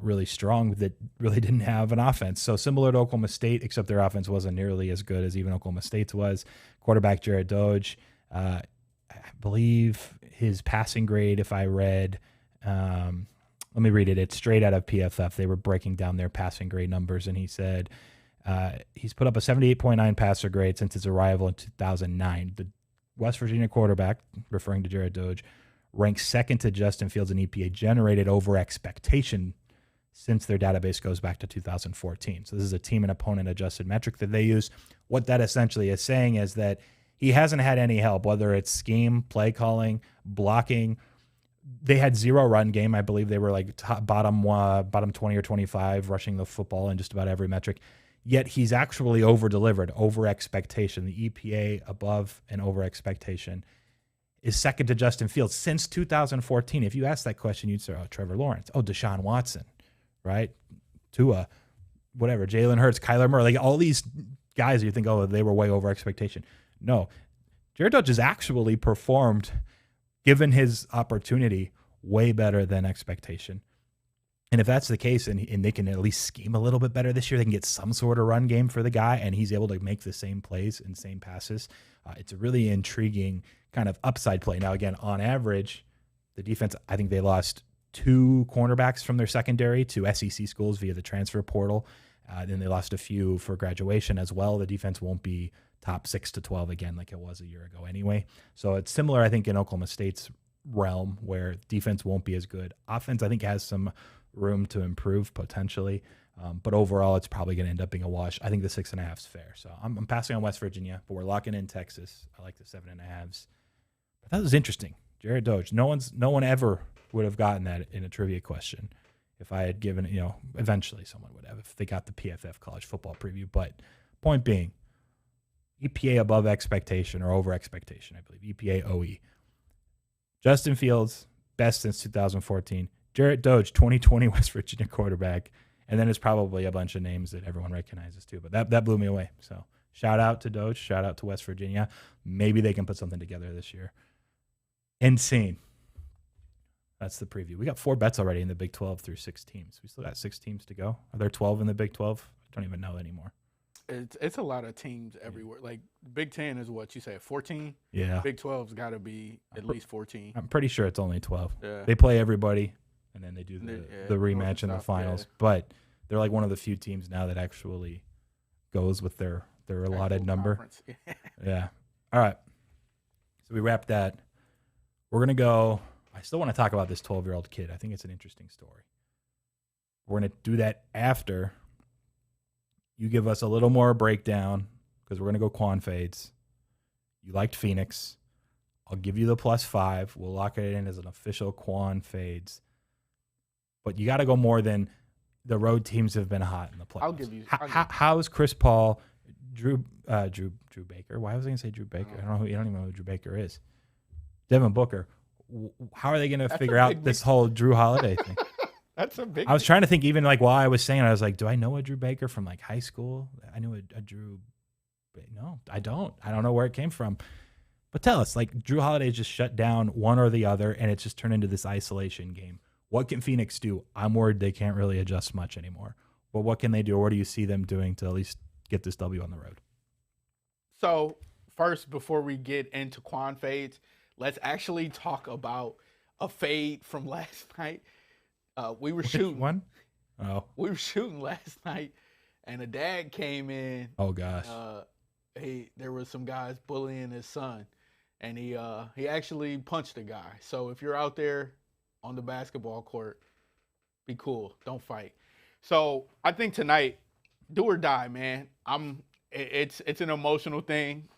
C: really strong, that really didn't have an offense. So similar to Oklahoma State, except their offense wasn't nearly as good as even Oklahoma State's was. Quarterback Jared Doge, I believe his passing grade, if I read, let me read it. It's straight out of PFF. They were breaking down their passing grade numbers, and he said he's put up a 78.9 passer grade since his arrival in 2009. The West Virginia quarterback, referring to Jared Doge, ranks second to Justin Fields in EPA generated over expectation since their database goes back to 2014. So this is a team and opponent adjusted metric that they use. What that essentially is saying is that he hasn't had any help, whether it's scheme, play calling, blocking. They had 0 run game. I believe they were like bottom 20 or 25 rushing the football in just about every metric. Yet he's actually over-delivered, over expectation. The EPA above and over expectation is second to Justin Fields since 2014. If you ask that question, you'd say, Trevor Lawrence, Deshaun Watson, right? Tua, whatever, Jalen Hurts, Kyler Murray, like all these guys you think, they were way over expectation. No, Jared Doge has actually performed, given his opportunity, way better than expectation. And if that's the case, and they can at least scheme a little bit better this year, they can get some sort of run game for the guy, and he's able to make the same plays and same passes. It's a really intriguing kind of upside play. Now, again, on average, the defense, I think they lost 2 cornerbacks from their secondary to SEC schools via the transfer portal. Then they lost a few for graduation as well. The defense won't be top 6 to 12 again like it was a year ago anyway. So it's similar, I think, in Oklahoma State's realm where defense won't be as good. Offense, I think, has some room to improve potentially. But overall, it's probably going to end up being a wash. I think the 6.5 is fair. So I'm passing on West Virginia, but we're locking in Texas. I like the 7.5s. But that was interesting. Jared Doge. No one ever would have gotten that in a trivia question if I had given, eventually someone would have if they got the PFF college football preview. But point being, EPA above expectation or over expectation, I believe. EPA OE. Justin Fields, best since 2014. Jarrett Doege, 2020 West Virginia quarterback. And then it's probably a bunch of names that everyone recognizes too. But that blew me away. So shout out to Doege. Shout out to West Virginia. Maybe they can put something together this year. Insane. That's the preview. We got 4 bets already in the Big 12 through 6 teams. We still got 6 teams to go. Are there 12 in the Big 12? I don't even know anymore.
E: It's a lot of teams everywhere. Like Big 10 is what you say, 14?
C: Yeah.
E: Big 12's got to be at least 14.
C: I'm pretty sure it's only 12.
E: Yeah.
C: They play everybody, and then they do the rematch in the
E: South,
C: finals.
E: yeah.
C: But they're like one of the few teams now that actually goes with their allotted number. Yeah. All right. So we wrapped that. We're going to go. I still want to talk about this 12-year-old kid. I think it's an interesting story. We're going to do that after you give us a little more breakdown because we're going to go Qwan fades. You liked Phoenix. I'll give you the +5. We'll lock it in as an official Qwan fades. But you got to go more than the road teams have been hot in the playoffs.
E: I'll give you.
C: How's Chris Paul, Drew Baker? Why was I going to say Drew Baker? I don't know. You don't even know who Drew Baker is. Devin Booker. How are they going to figure out this whole Drew Holiday thing?
E: That's a big.
C: I was trying to think, even like while I was saying, I was like, do I know a Drew Baker from like high school? I knew a Drew. No, I don't. I don't know where it came from. But tell us, like Drew Holiday just shut down one or the other, and it's just turned into this isolation game. What can Phoenix do? I'm worried they can't really adjust much anymore. But what can they do, or what do you see them doing to at least get this W on the road?
E: So first, before we get into Qwan fades, let's actually talk about a fade from last night. We were shooting
C: one. Oh,
E: we were shooting last night, and a dad came in.
C: Oh gosh.
E: There was some guys bullying his son, and he actually punched a guy. So if you're out there on the basketball court, be cool. Don't fight. So I think tonight, do or die, man. It's an emotional thing,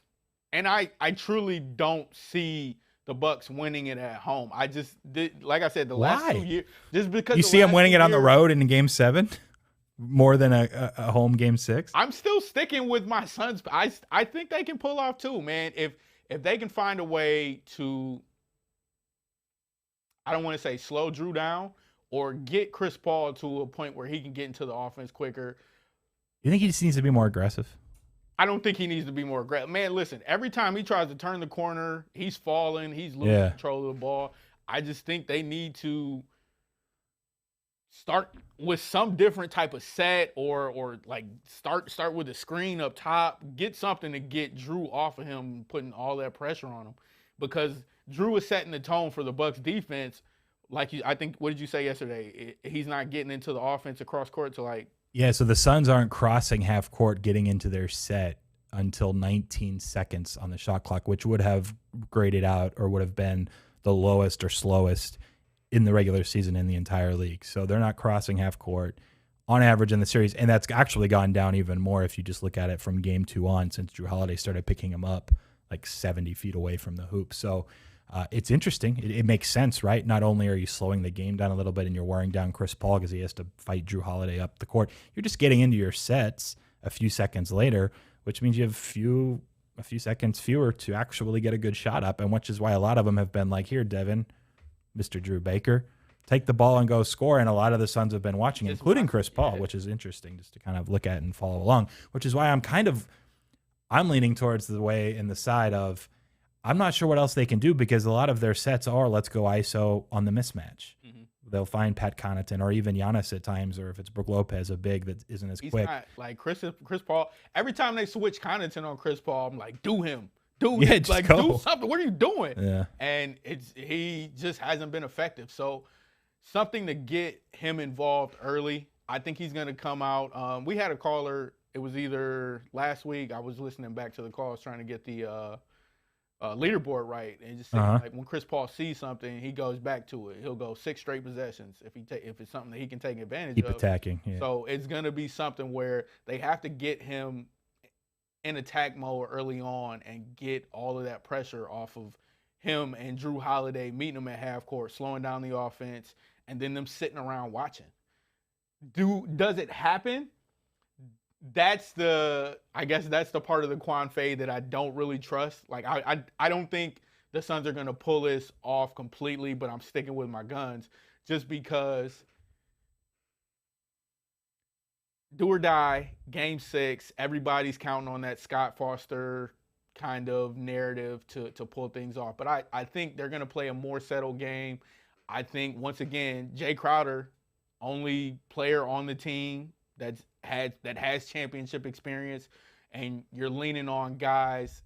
E: and I truly don't see the Bucks winning it at home. I just did, like I said, the last 2 years, just because
C: you see them winning it on the road in Game 7 more than a home Game 6.
E: I'm still sticking with my Suns. I think they can pull off too, man. If they can find a way to, I don't want to say slow Drew down, or get Chris Paul to a point where he can get into the offense quicker.
C: You think he just needs to be more aggressive?
E: I don't think he needs to be more aggressive. Man, listen, every time he tries to turn the corner, he's falling, he's losing control of the ball. I just think they need to start with some different type of set, or like start with a screen up top, get something to get Drew off of him, putting all that pressure on him, because Drew is setting the tone for the Bucks defense. Like I think, what did you say yesterday? He's not getting into the offense across court to like.
C: Yeah, so the Suns aren't crossing half court, getting into their set until 19 seconds on the shot clock, which would have graded out or would have been the lowest or slowest in the regular season in the entire league. So they're not crossing half court on average in the series, and that's actually gone down even more if you just look at it from Game 2 on, since Drew Holiday started picking him up like 70 feet away from the hoop. So it's interesting. It makes sense, right? Not only are you slowing the game down a little bit and you're wearing down Chris Paul because he has to fight Drew Holiday up the court, you're just getting into your sets a few seconds later, which means you have a few seconds fewer to actually get a good shot up, and which is why a lot of them have been like, here, Devin, Mr. Drew Baker, take the ball and go score. And a lot of the Suns have been watching, including Chris Paul, which is interesting just to kind of look at and follow along, which is why I'm leaning towards the way in the side of, I'm not sure what else they can do, because a lot of their sets are, let's go ISO on the mismatch. Mm-hmm. They'll find Pat Connaughton or even Giannis at times, or if it's Brook Lopez, a big that isn't as quick.
E: Not like Chris Paul. Every time they switch Connaughton on Chris Paul, I'm like, do him.
C: Do
E: something. What are you doing?
C: Yeah.
E: And he just hasn't been effective. So something to get him involved early. I think he's going to come out. We had a caller. It was either last week. I was listening back to the calls trying to get the leaderboard right, and just saying, like, when Chris Paul sees something, he goes back to it. He'll go 6 straight possessions if it's something that he can take advantage of.
C: Keep attacking. Yeah.
E: So it's going to be something where they have to get him in attack mode early on and get all of that pressure off of him and Drew Holiday, meeting him at half court, slowing down the offense, and then them sitting around watching. Does it happen? That's the part of the Qwan fade that I don't really trust. Like I don't think the Suns are going to pull this off completely, but I'm sticking with my guns just because do or die, game 6, everybody's counting on that Scott Foster kind of narrative to pull things off. But I think they're going to play a more settled game. I think, once again, Jay Crowder, only player on the team that has championship experience, and you're leaning on guys.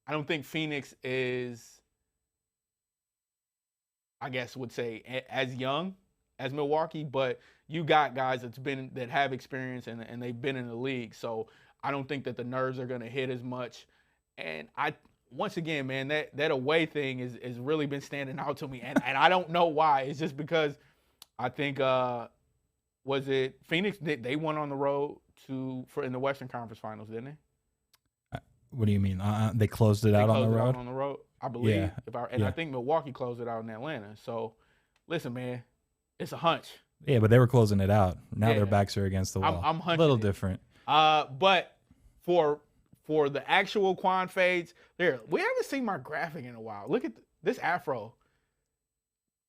E: I don't think Phoenix is, I guess would say, as young as Milwaukee, but you got guys that have experience and they've been in the league. So I don't think that the nerves are going to hit as much. And once again, man, that away thing is really been standing out to me, and I don't know why. It's just because I think was it Phoenix? They won on the road in the Western Conference Finals, didn't they?
C: What do you mean? They closed it out on the road?
E: On the road, I believe.
C: Yeah.
E: I think Milwaukee closed it out in Atlanta. So, listen, man, it's a hunch.
C: Yeah, but they were closing it out. Now their backs are against the wall.
E: I'm hunching.
C: A little different.
E: But for the actual Qwan fades, we haven't seen my graphic in a while. Look at this afro.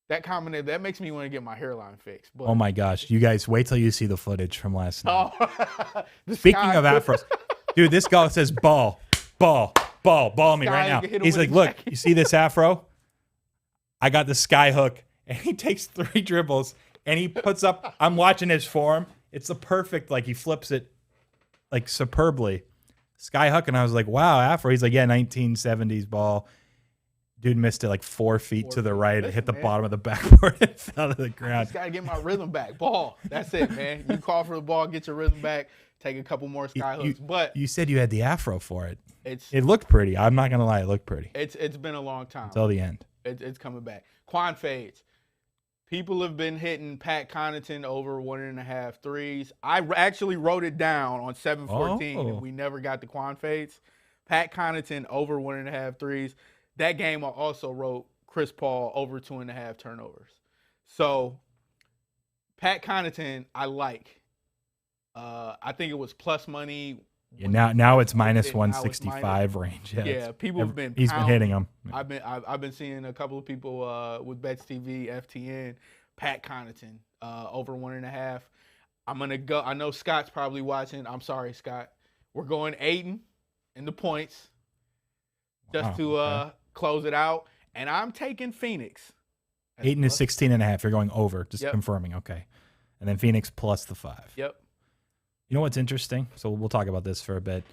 E: That makes me want to get my hairline fixed. But,
C: oh my gosh, you guys, wait till you see the footage from last night.
E: Oh,
C: Speaking of afros, dude, this guy says ball me right now. He's like, look, you see this afro? I got the sky hook, and he takes 3 dribbles, and he puts up. I'm watching his form. It's the perfect, like he flips it, like superbly. Sky hook, and I was like, wow, afro. He's like, yeah, 1970s ball. Dude missed it like 4 feet to the right. It hit the bottom of the backboard and fell to the ground.
E: I just got to get my rhythm back. Ball. That's it, man. You call for the ball, get your rhythm back, take a couple more sky hooks. But
C: you said you had the afro for it.
E: It
C: looked pretty. I'm not going to lie. It looked pretty.
E: It's been a long time.
C: Until the end.
E: It's coming back. Qwan fades. People have been hitting Pat Connaughton over 1.5 threes. I actually wrote it down on 7/14, and we never got the Qwan fades. Pat Connaughton over 1.5 threes. That game I also wrote Chris Paul over 2.5 turnovers. So Pat Connaughton, I like. I think it was plus money.
C: Yeah, now it's minus 165 range.
E: Yeah, people have been.
C: He's been hitting them.
E: I've been seeing a couple of people with Bets TV, FTN, Pat Connaughton over 1.5. I'm gonna go. I know Scott's probably watching. I'm sorry, Scott. We're going Aiden in the points just to close it out, and I'm taking Phoenix.
C: Aiden is 16.5. You're going over. Just confirming. Okay, and then Phoenix plus the 5.
E: Yep.
C: You know what's interesting? So we'll talk about this for a bit.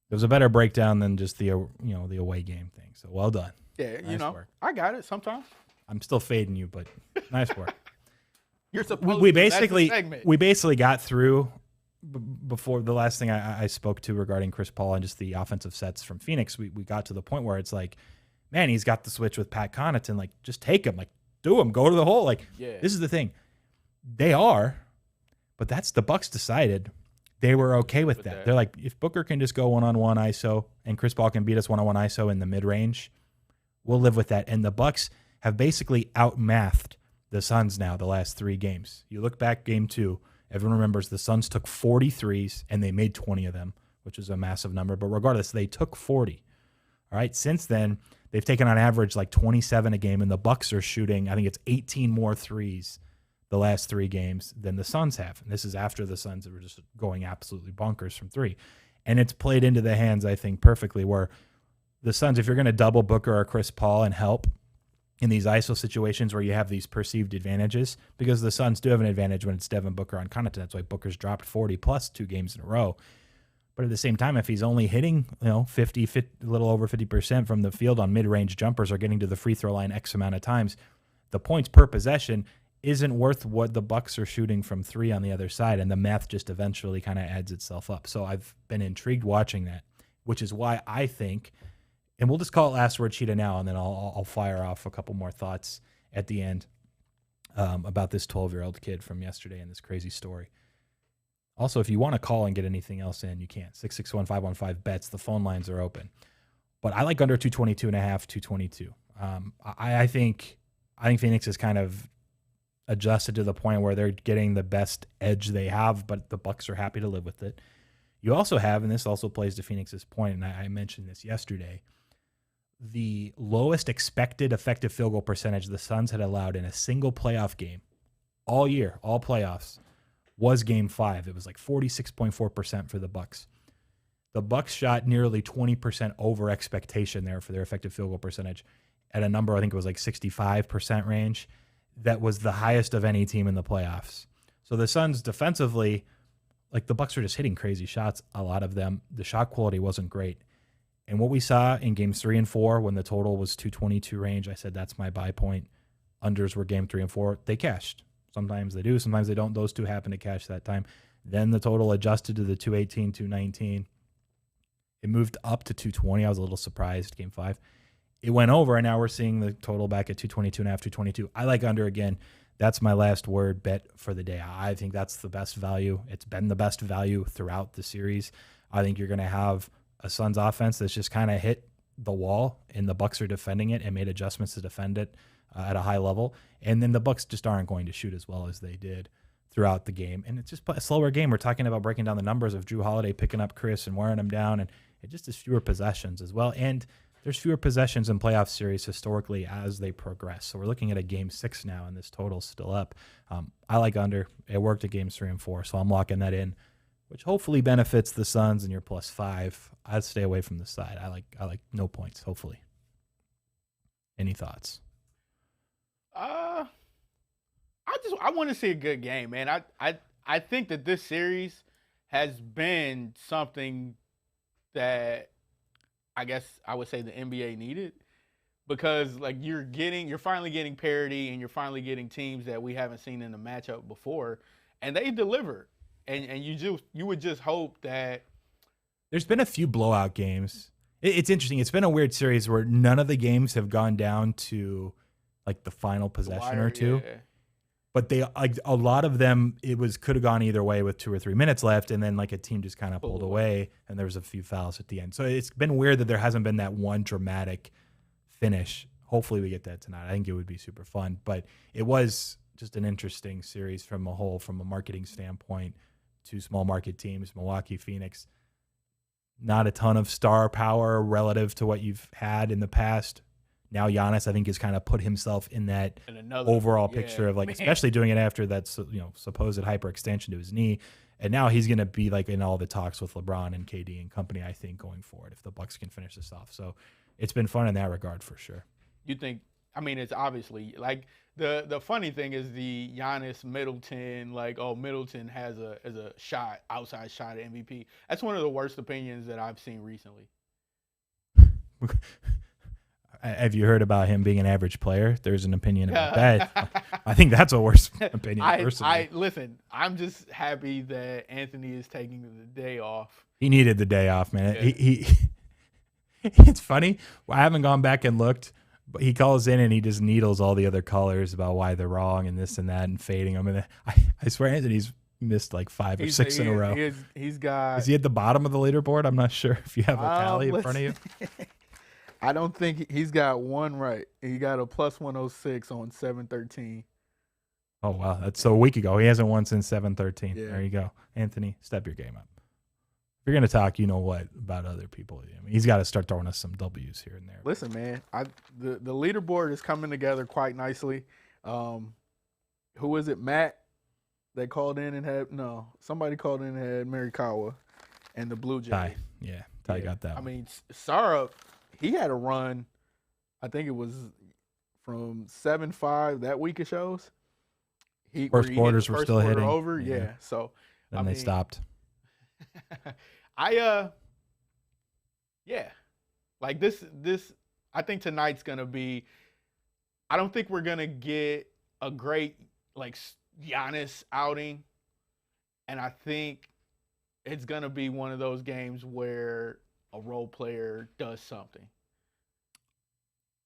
C: It was a better breakdown than just the away game thing. So well done.
E: Yeah,
C: nice work.
E: I got it sometimes.
C: I'm still fading you, but nice work.
E: You're supposed
C: we
E: to.
C: basically
E: That's the segment.
C: we basically got through before the last thing I spoke to regarding Chris Paul and just the offensive sets from Phoenix. We got to the point where it's like, man, he's got the switch with Pat Connaughton. Like, just take him. Like, do him. Go to the hole. Like, this is the thing. They are. But that's the Bucks decided they were okay with that. They're like, if Booker can just go one-on-one ISO and Chris Paul can beat us one-on-one ISO in the mid-range, we'll live with that. And the Bucks have basically outmathed the Suns now the last 3 games. You look back game 2, everyone remembers the Suns took 43s and they made 20 of them, which is a massive number. But regardless, they took 40. All right. Since then, they've taken on average like 27 a game, and the Bucks are shooting, I think it's 18 more threes the last 3 games than the Suns have. And this is after the Suns were just going absolutely bonkers from 3. And it's played into the hands, I think, perfectly, where the Suns, if you're going to double Booker or Chris Paul and help in these ISO situations where you have these perceived advantages, because the Suns do have an advantage when it's Devin Booker on Connaughton. That's why Booker's dropped 40 plus 2 games in a row. But at the same time, if he's only hitting 50, a little over 50% from the field on mid-range jumpers or getting to the free throw line X amount of times, the points per possession isn't worth what the Bucks are shooting from 3 on the other side, and the math just eventually kind of adds itself up. So I've been intrigued watching that, which is why I think, and we'll just call it last word Cheetah now, and then I'll fire off a couple more thoughts at the end about this 12-year-old kid from yesterday and this crazy story. Also, if you want to call and get anything else in, you can. 661-515-BETS. The phone lines are open. But I like under 222.5, 222. I think Phoenix is kind of adjusted to the point where they're getting the best edge they have, but the Bucks are happy to live with it. You also have, and this also plays to Phoenix's point, and I mentioned this yesterday, the lowest expected effective field goal percentage the Suns had allowed in a single playoff game all year, all playoffs, was Game 5. It was like 46.4% for the Bucks. The Bucks shot nearly 20% over expectation there for their effective field goal percentage at a number, I think it was like 65% range. That was the highest of any team in the playoffs. So the Suns defensively, like the Bucks were just hitting crazy shots, a lot of them. The shot quality wasn't great. And what we saw in games 3 and 4, when the total was 222 range, I said that's my buy point. Unders were game 3 and 4. They cashed. Sometimes they do, sometimes they don't. Those two happen to cash that time. Then the total adjusted to the 218, 219. It moved up to 220. I was a little surprised, game 5. It went over, and now we're seeing the total back at 222.5, 222. I like under again. That's my last word bet for the day. I think that's the best value. It's been the best value throughout the series. I think you're going to have a Suns offense that's just kind of hit the wall, and the Bucks are defending it and made adjustments to defend it at a high level. And then the Bucks just aren't going to shoot as well as they did throughout the game. And it's just a slower game. We're talking about breaking down the numbers of Drew Holiday picking up Chris and wearing him down, and it just is fewer possessions as well. And there's fewer possessions in playoff series historically as they progress. So we're looking at a game 6 now, and this total's still up. I like under. It worked at games 3 and 4, so I'm locking that in, which hopefully benefits the Suns and your +5. I'd stay away from the side. I like no points, hopefully. Any thoughts?
E: I want to see a good game, man. I think that this series has been something that I guess I would say the NBA needed, because like you're finally getting parity, and you're finally getting teams that we haven't seen in the matchup before, and they delivered. And you would just hope that
C: there's been a few blowout games. It's interesting. It's been a weird series where none of the games have gone down to like the final possession or two.
E: Yeah.
C: But they like a lot of them, could have gone either way with 2 or 3 minutes left, and then like a team just kind of pulled away, and there was a few fouls at the end. So it's been weird that there hasn't been that one dramatic finish. Hopefully we get that tonight. I think it would be super fun. But it was just an interesting series from a marketing standpoint. 2 small market teams, Milwaukee, Phoenix. Not a ton of star power relative to what you've had in the past. Now Giannis, I think, has kind of put himself in that overall picture of like, man, especially doing it after that supposed hyperextension to his knee, and now he's going to be like in all the talks with LeBron and KD and company, I think, going forward if the Bucks can finish this off. So it's been fun in that regard for sure.
E: You think? I mean, it's obviously like the funny thing is the Giannis Middleton, like, oh, Middleton has a outside shot at MVP. That's one of the worst opinions that I've seen recently.
C: Have you heard about him being an average player? There's an opinion about that. I think that's a worse opinion, personally.
E: Listen, I'm just happy that Anthony is taking the day off.
C: He needed the day off, man.
E: Yeah.
C: He it's funny. I haven't gone back and looked, but he calls in and he just needles all the other callers about why they're wrong and this and that and fading them. And I swear Anthony's missed like 5 or 6 in a row.
E: He's got.
C: Is he at the bottom of the leaderboard? I'm not sure if you have a tally in front of you.
E: I don't think he's got one right. He got a +106 on 713.
C: Oh, wow. That's so a week ago. He hasn't won since 713.
E: Yeah.
C: There you go. Anthony, step your game up. If you're going to talk, you know what, about other people. I mean, he's got to start throwing us some W's here and there.
E: Listen, man, the leaderboard is coming together quite nicely. Who is it? Matt that called in and had somebody called in and had Marikawa and the Blue Jays.
C: Ty got that.
E: I mean, Sarup, he had a run. I think it was from 7-5 that week of shows.
C: First quarters were still hitting.
E: Over, yeah. So
C: then they stopped.
E: Like this. I think tonight's gonna be. I don't think we're gonna get a great like Giannis outing, and I think it's gonna be one of those games where a role player does something.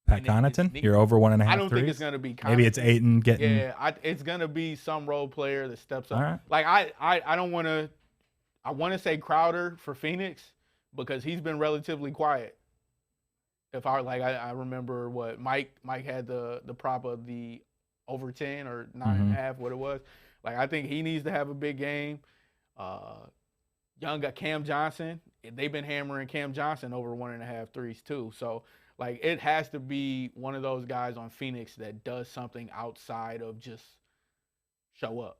C: Pat Connaughton, you're over 1.5
E: I don't
C: threes?
E: think it's gonna be Connaughton.
C: Maybe it's Ayton getting.
E: Yeah, it's gonna be some role player that steps up.
C: All right.
E: Like I don't want to. I want to say Crowder for Phoenix because he's been relatively quiet. I remember what Mike had the prop of the over 10 or 9.5, what it was. Like I think he needs to have a big game. Young got Cam Johnson. They've been hammering Cam Johnson over 1.5 threes too. So Like, it has to be one of those guys on Phoenix that does something outside of just show up.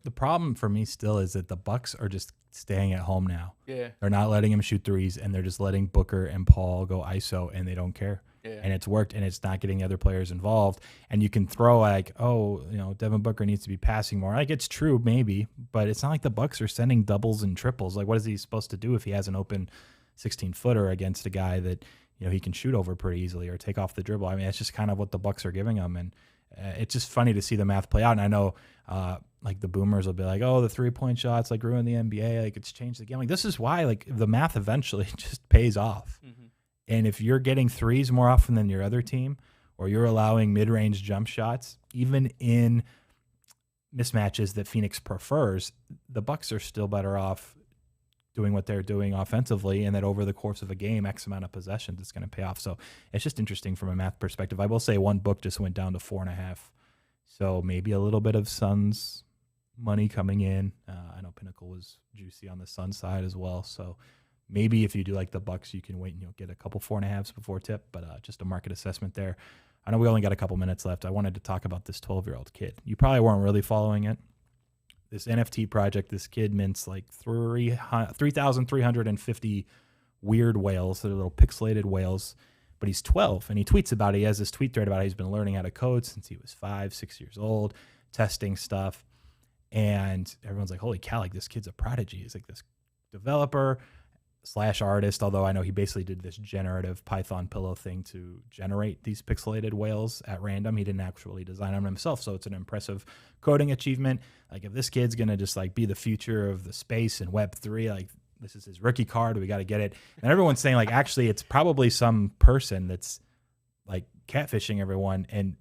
C: The problem for me still is that the Bucks are just staying at home now.
E: Yeah.
C: They're not letting him shoot threes, and they're just letting Booker and Paul go ISO, and they don't care.
E: Yeah.
C: And it's worked, and it's not getting the other players involved. And you can throw like, oh, Devin Booker needs to be passing more. Like, it's true, maybe, but it's not like the Bucks are sending doubles and triples. Like, what is he supposed to do if he has an open 16-footer against a guy that he can shoot over pretty easily or take off the dribble? I mean, it's just kind of what the Bucks are giving him, and it's just funny to see the math play out. And I know, like, the boomers will be like, "Oh, the 3-point shots like ruined the NBA. Like, it's changed the game." Like, this is why, like, the math eventually just pays off.
E: Mm-hmm.
C: And if you're getting threes more often than your other team, or you're allowing mid-range jump shots, even in mismatches that Phoenix prefers, the Bucks are still better off doing what they're doing offensively, and that over the course of a game, X amount of possessions, it's going to pay off. So it's just interesting from a math perspective. I will say one book just went down to 4.5. So maybe a little bit of Suns money coming in. I know Pinnacle was juicy on the Suns side as well. So maybe if you do like the Bucks, you can wait and get a couple 4.5s before tip, but just a market assessment there. I know we only got a couple minutes left. I wanted to talk about this 12-year-old kid. You probably weren't really following it. This NFT project, this kid mints like 3,350 weird whales. They're little pixelated whales, but he's 12, and he tweets about it. He has this tweet thread about it. He's been learning how to code since he was 5-6 years old, testing stuff, and everyone's like, holy cow, like, this kid's a prodigy. He's like this developer / artist, although I know he basically did this generative Python pillow thing to generate these pixelated whales at random. He didn't actually design them himself, so it's an impressive coding achievement. Like, if this kid's going to just like be the future of the space and Web3, like, this is his rookie card, we got to get it. And everyone's saying, like, actually it's probably some person that's like catfishing everyone, and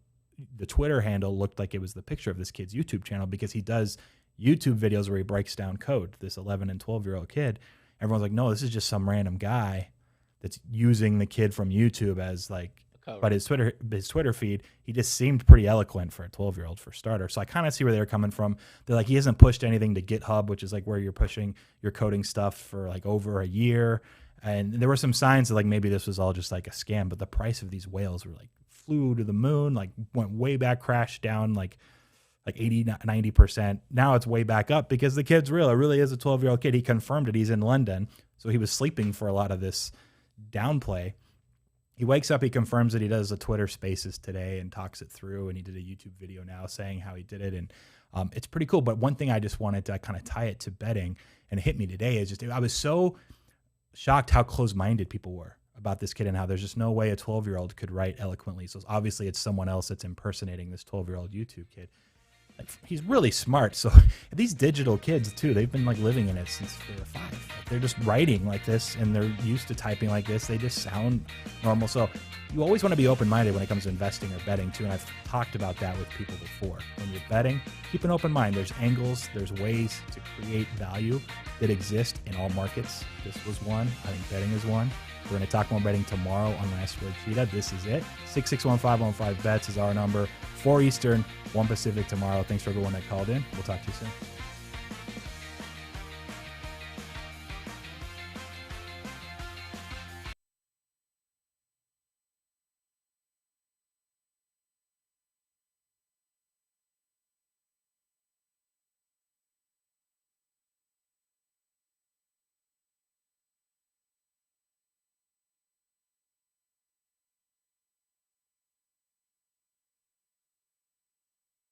C: the Twitter handle looked like it was the picture of this kid's YouTube channel, because he does YouTube videos where he breaks down code, this 11 and 12-year-old kid. Everyone's like, no, this is just some random guy that's using the kid from YouTube as like, but his Twitter feed, he just seemed pretty eloquent for a 12-year-old for starter. So I kind of see where they're coming from. They're like, he hasn't pushed anything to GitHub, which is like where you're pushing your coding stuff for like over a year. And there were some signs that like maybe this was all just like a scam, but the price of these whales were like flew to the moon, like went way back, crashed down like 80, 90%. Now it's way back up because the kid's real. It really is a 12-year-old kid. He confirmed it. He's in London. So he was sleeping for a lot of this downplay. He wakes up, he confirms that he does a Twitter Spaces today and talks it through. And he did a YouTube video now saying how he did it. And it's pretty cool. But one thing I just wanted to kind of tie it to betting, and it hit me today, is just I was so shocked how close-minded people were about this kid and how there's just no way a 12-year-old could write eloquently. So obviously it's someone else that's impersonating this 12-year-old YouTube kid. Like, he's really smart. So these digital kids too, they've been like living in it since they were 5. Like, they're just writing like this, and they're used to typing like this. They just sound normal. So you always want to be open-minded when it comes to investing or betting too. And I've talked about that with people before. When you're betting, keep an open mind. There's angles, there's ways to create value that exist in all markets. This was one. I think betting is one. We're going to talk more betting tomorrow on Last Word Cheetah. This is it. 661-515-BETS is our number. 4 Eastern, 1 Pacific tomorrow. Thanks for everyone that called in. We'll talk to you soon.